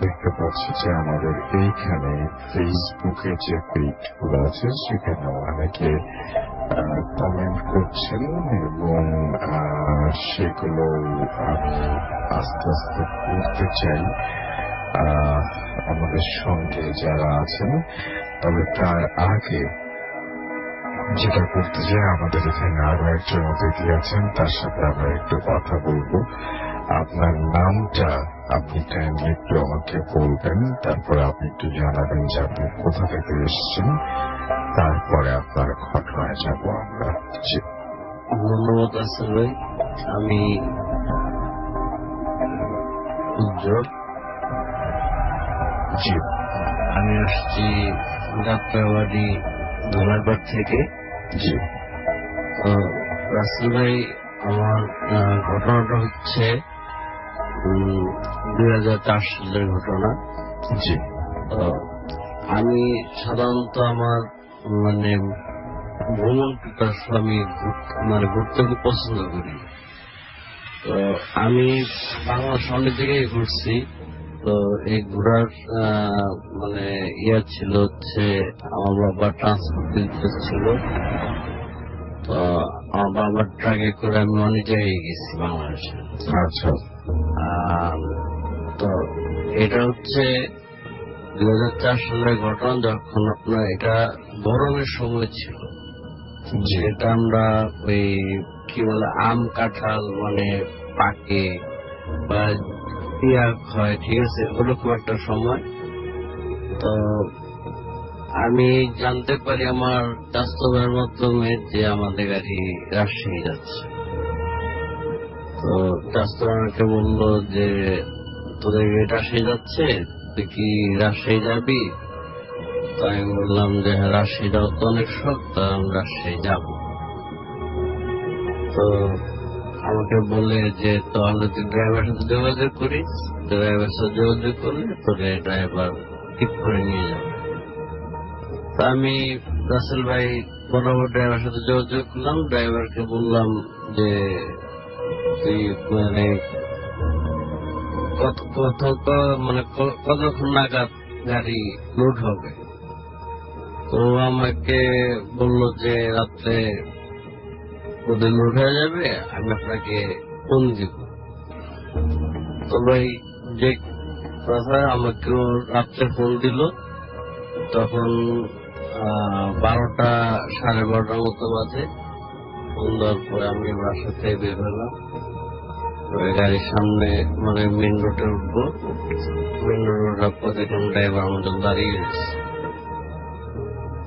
দেখতে পাচ্ছি যে আমাদের এইখানে ফেসবুকে যে পেজগুলো আছে সেখানে অনেকে কমেন্ট করছেন, এবং সেগুলো আমি আস্তে আস্তে করতে চাই আমাদের সঙ্গে যারা আছেন। তবে তার আগে যেটা করতে চাই, আমাদের এখানে আরো একজন অতিথি আছেন, তার সাথে আমরা একটু কথা বলবো। আপনার নামটা আপনি কাইন্ডলি একটু আমাকে বলবেন, তারপরে আপনি একটু জানাবেন যে আপনি কোথা থেকে এসেছেন, তারপরে আপনার ঘটনায় যাব আমরা। জি, ধন্যবাদ আসল ভাই। আমি উজ্জ্বল, জি, আমি আসছি যাত্রাবাড়ি ধোলারবাড় থেকে। জি, রাসেল ভাই, আমার ঘটনাটা হচ্ছে 2004 সালের ঘটনা। জি, আমি সাধারণত আমার মানে ভ্রমণ পিপাসু, আমি মানে ঘুরতে খুব পছন্দ করি। তো আমি বাংলাদেশ অনেক জায়গায় ঘুরছি। তো এই ঘোরার মানে ইয়ে ছিল হচ্ছে আমার বাবা ট্রান্সপোর্ট বিজনেস ছিল। তো আমার বাবার ট্রাকে করে আমি অনেক জায়গায় গেছি বাংলাদেশে। আচ্ছা, তো এটা হচ্ছে 2004 সালের ঘটনা, যখন আপনার এটা গরমের সময় ছিল। যেটা আমরা ওই কি বলে আম কাঁঠাল মানে পাকে বা পিয়াক হয়, ঠিক আছে, ওরকম একটা সময়। তো আমি জানতে পারি আমার চাস্তবের মাধ্যমে যে আমাদের গাড়ি রাজশাহী যাচ্ছে। তো চাস্তব আমাকে বললো যে তোদের গাড়ি রাজশাহী যাচ্ছে, তুই কি রাজশাহী যাবি? তো আমি বললাম যে হ্যাঁ, রাজশাহী যাওয়া তো অনেক শখ, তা আমি রাজশাহী যাব। তো আমাকে বলে যে তাহলে তুই ড্রাইভারের সাথে যোগাযোগ করিস, ড্রাইভারের সাথে যোগাযোগ করলে তোকে ড্রাইভার ঠিক করে নিয়ে যাবে। তা আমি রাসেল ভাই বরাবর ড্রাইভারের সাথে যোগাযোগ করলাম। ড্রাইভারকে বললাম যে তুই মানে কতক্ষণ নাগাদ গাড়ি লোড হবে। তো আমাকে বললো যে রাত্রে ওদের লোড হয়ে যাবে, আমি আপনাকে ফোন দিব। তো ভাই যে কথা, আমাকে রাত্রে ফোন দিল। তখন 12টা সাড়ে 12টার মতো বাজে। ফোন দেওয়ার পরে আমি বাসা থেকে বের হলাম। গাড়ির সামনে মানে মেন রোডে উঠবো। মেন রোডে ওঠার পর দেখলাম ড্রাইভার আমার জন্য দাঁড়িয়ে গেছে।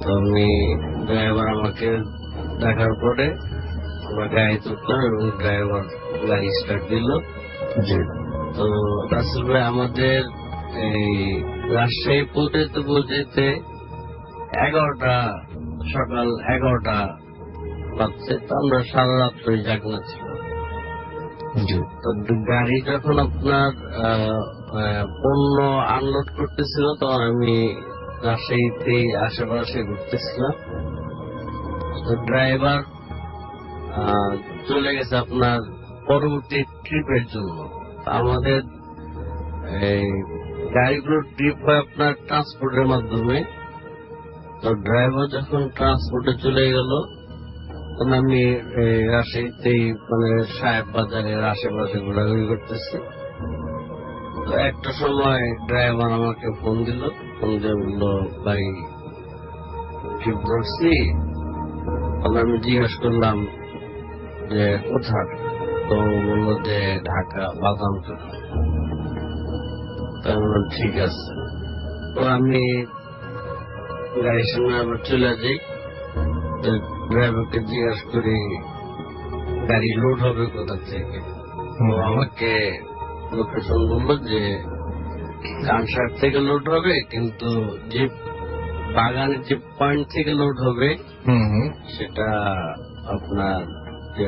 তো আমি ড্রাইভার আমাকে দেখার পরে আমরা গাড়িতে উঠলাম এবং ড্রাইভার গাড়ি স্টার্ট দিল। তো রাসেল ভাই, আমাদের এই রাজশাহী পৌঁছাতে 11টা, সকাল 11টা বাজছে। তো আমরা সারা রাত্রে জাগনা ছিল। জি। তো গাড়ি যখন আপনার পণ্য আনলোড করতেছিল তখন আমি রাজশাহীতে আশেপাশে ঘুরতেছিলাম। তো ড্রাইভার চলে গেছে আপনার পরবর্তী ট্রিপের জন্য। আমাদের এই গাড়িগুলোর ট্রিপ হয় আপনার ট্রান্সপোর্টের মাধ্যমে। তো ড্রাইভার যখন ট্রান্সপোর্টে চলে গেল তখন আমি রাজশাহীতেই মানে সাহেব বাজারের আশেপাশে ঘোরাঘুরি করতেছি। তো একটা সময় ড্রাইভার আমাকে ফোন দিল, ফোন দিয়ে বললো, ভাই ট্রিপ ধরছি। তখন আমি জিজ্ঞেস করলাম যে কোথায়? তো বললো যে ঢাকা বাদামপুর। তো বললাম ঠিক আছে। তো আমি গাড়ির সামনে আবার চলে যাই। তো ড্রাইভারকে জিজ্ঞাসা করি গাড়ি লোড হবে কোথা থেকে। তো আমাকে লোকেশন বললো যে কানসার থেকে লোড হবে, কিন্তু যে বাগানের যে পয়েন্ট থেকে লোড হবে সেটা আপনার যে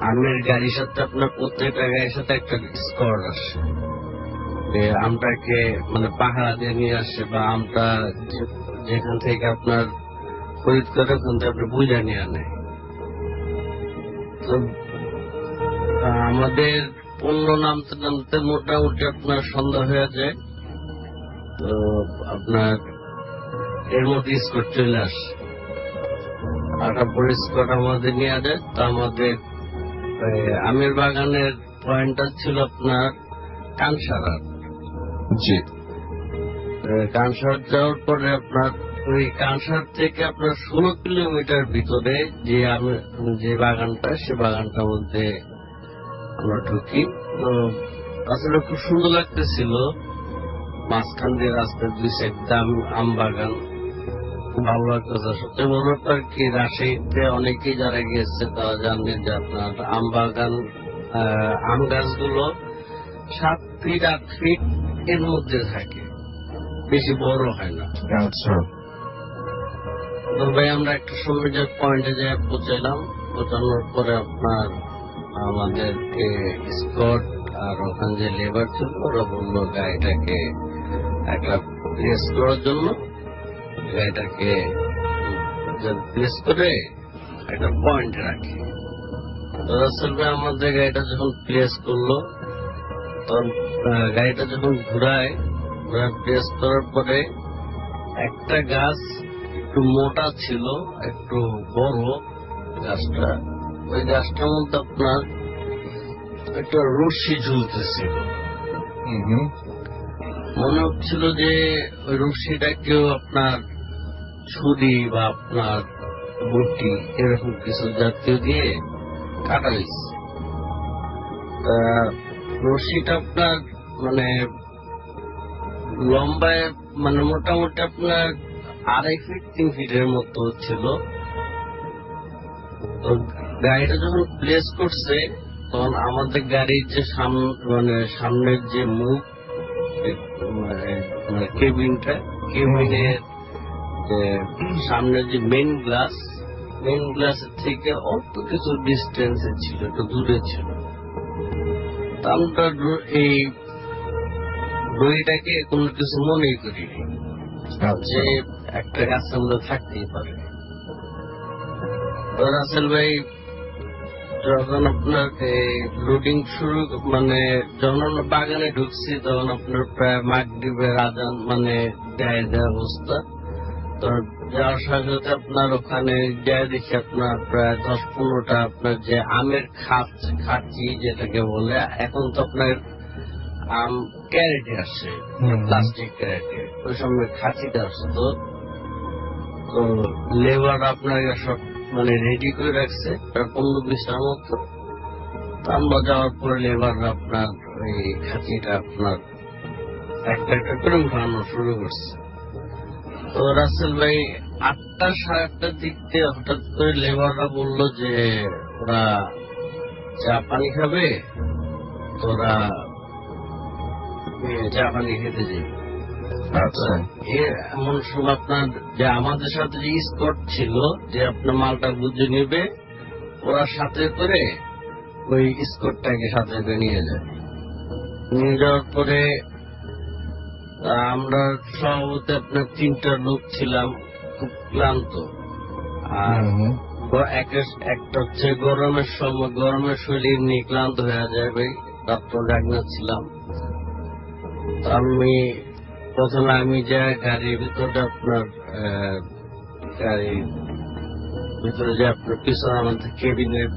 আমের গাড়ির সাথে আপনার প্রত্যেকটা গাড়ির সাথে একটা স্কোয়াড আসে, যে আমটাকে মানে পাহারা দিয়ে নিয়ে আসে, বা আমটা যেখান থেকে আপনার খরিদ করে ওখান থেকে আপনি বুঝা নিয়ে আনে। তো আমাদের পণ্য নামতে নামতে মোটামুটি আপনার সন্ধ্যা হয়ে যায়। তো আপনার এর মধ্যে স্কট চলে আসে, আটার পরে স্কট আমাদের নিয়ে যায়। তো আমাদের আমের বাগানের পয়েন্টটা ছিল আপনার কানসারার। জি। কানসার যাওয়ার পরে আপনার ওই কানসার থেকে আপনার 16 কিলোমিটার ভিতরে যে বাগানটা, সে বাগানটার মধ্যে আমরা ঢুকি। তো আসলে খুব সুন্দর লাগতেছিল, মাঝখান দিয়ে রাস্তার দুই সাইডে আম বাগান, খুব ভালো লাগতেছে। সবচেয়ে বড় ব্যাপার কি, রাজশাহীতে অনেকেই যারা গিয়েছে তারা জানেন যে আপনার আম বাগান, আম গাছগুলো 7 ফিট 8 ফিট এর মধ্যে থাকে, বেশি বড় হয় না। আচ্ছা। তো ভাই আমরা একটা সময় যে পয়েন্টে যে পৌঁছালাম, পৌঁছানোর পরে আপনার আমাদেরকে স্কট আর ওখানে যে লেবার ছিল ওরা বললো গাড়িটাকে একটা প্লেস করার জন্য, গাড়িটাকে প্লেস করে একটা পয়েন্টে রাখে। তো রাসেল ভাই আমাদের গাড়িটা যখন প্লেস করলো, তখন গাড়িটা যখন ঘুরায় প্লেস করার পরে একটা গাছ একটু মোটা ছিল, একটু বড় গাছটা। ওই গাছটার মধ্যে আপনার একটা রশ্মি ঝুলতেছিল। মনে হচ্ছিল যে ওই রশ্মিটা কেউ আপনার ছুরি বা আপনার বটি এরকম কিছু জাতীয় দিয়ে কাটা দিচ্ছে। রশ্মিটা আপনার মানে লম্বায় মানে মোটামুটি আপনার 2.5 ফিট 3 ফিটের মতো ছিল। তো গাড়িটা যখন প্লেস করছে তখন আমাদের গাড়ির যে সামনের যে মুখ, কেবিনটা, কেবিনের সামনের যে মেইন গ্লাসের থেকে অল্প কিছু ডিস্টেন্সে ছিল, একটু দূরে ছিল। আমরা এই দড়িটাকে কোনো কিছু মনেই করিনি যে একটা গাছের মধ্যে থাকতেই পারে। রাসেল ভাই যখন আপনার লোডিং শুরু যখন আমরা বাগানে ঢুকছি তখন আপনার প্রায় মাগরিবের আজান দেয় অবস্থা। তো যাওয়ার সাথে সাথে আপনার ওখানে যায় দেখি আপনার প্রায় 10-15টা আপনার যে আমের খাঁচি যেটাকে বলে, এখন তো আপনার আম ক্যারেটে আসে, প্লাস্টিক ক্যারেটে, ওই সময় খাঁচিতে আসতো। তো লেবার আপনার সব রেডি করে রাখছে 15-20টার মতো। আমরা যাওয়ার পরে লেবার আপনার ওই খাঁচিটা আপনার একটা একটা করে উঠানো শুরু করছে। তো রাসেল ভাই 8টা 8:30 দিক দিয়ে হঠাৎ করে লেবাররা বললো যে ওরা চা পানি খাবে, তোরা চা পানি খেতে যাবে। এমন সময় আপনার যে আমাদের সাথে যে স্কট ছিল যে আপনার মালটা বুঝে নেবে, ওরা সাথে করে ওই স্কোরটাকে সাথে করে নিয়ে যায়। নিয়ে যাওয়ার পরে আমরা সম্ভবত আপনার 3টা লোক ছিলাম, খুব ক্লান্ত। আর একটা হচ্ছে গরমের সময়, গরমের শরীর এমনি ক্লান্ত হয়ে যাবে, রাত্র জাগনা ছিলাম। প্রথমে আমি যে গাড়ির ভিতরে আপনার গাড়ির ভিতরে যে আপনার পিছনে আমাদের কেবিনের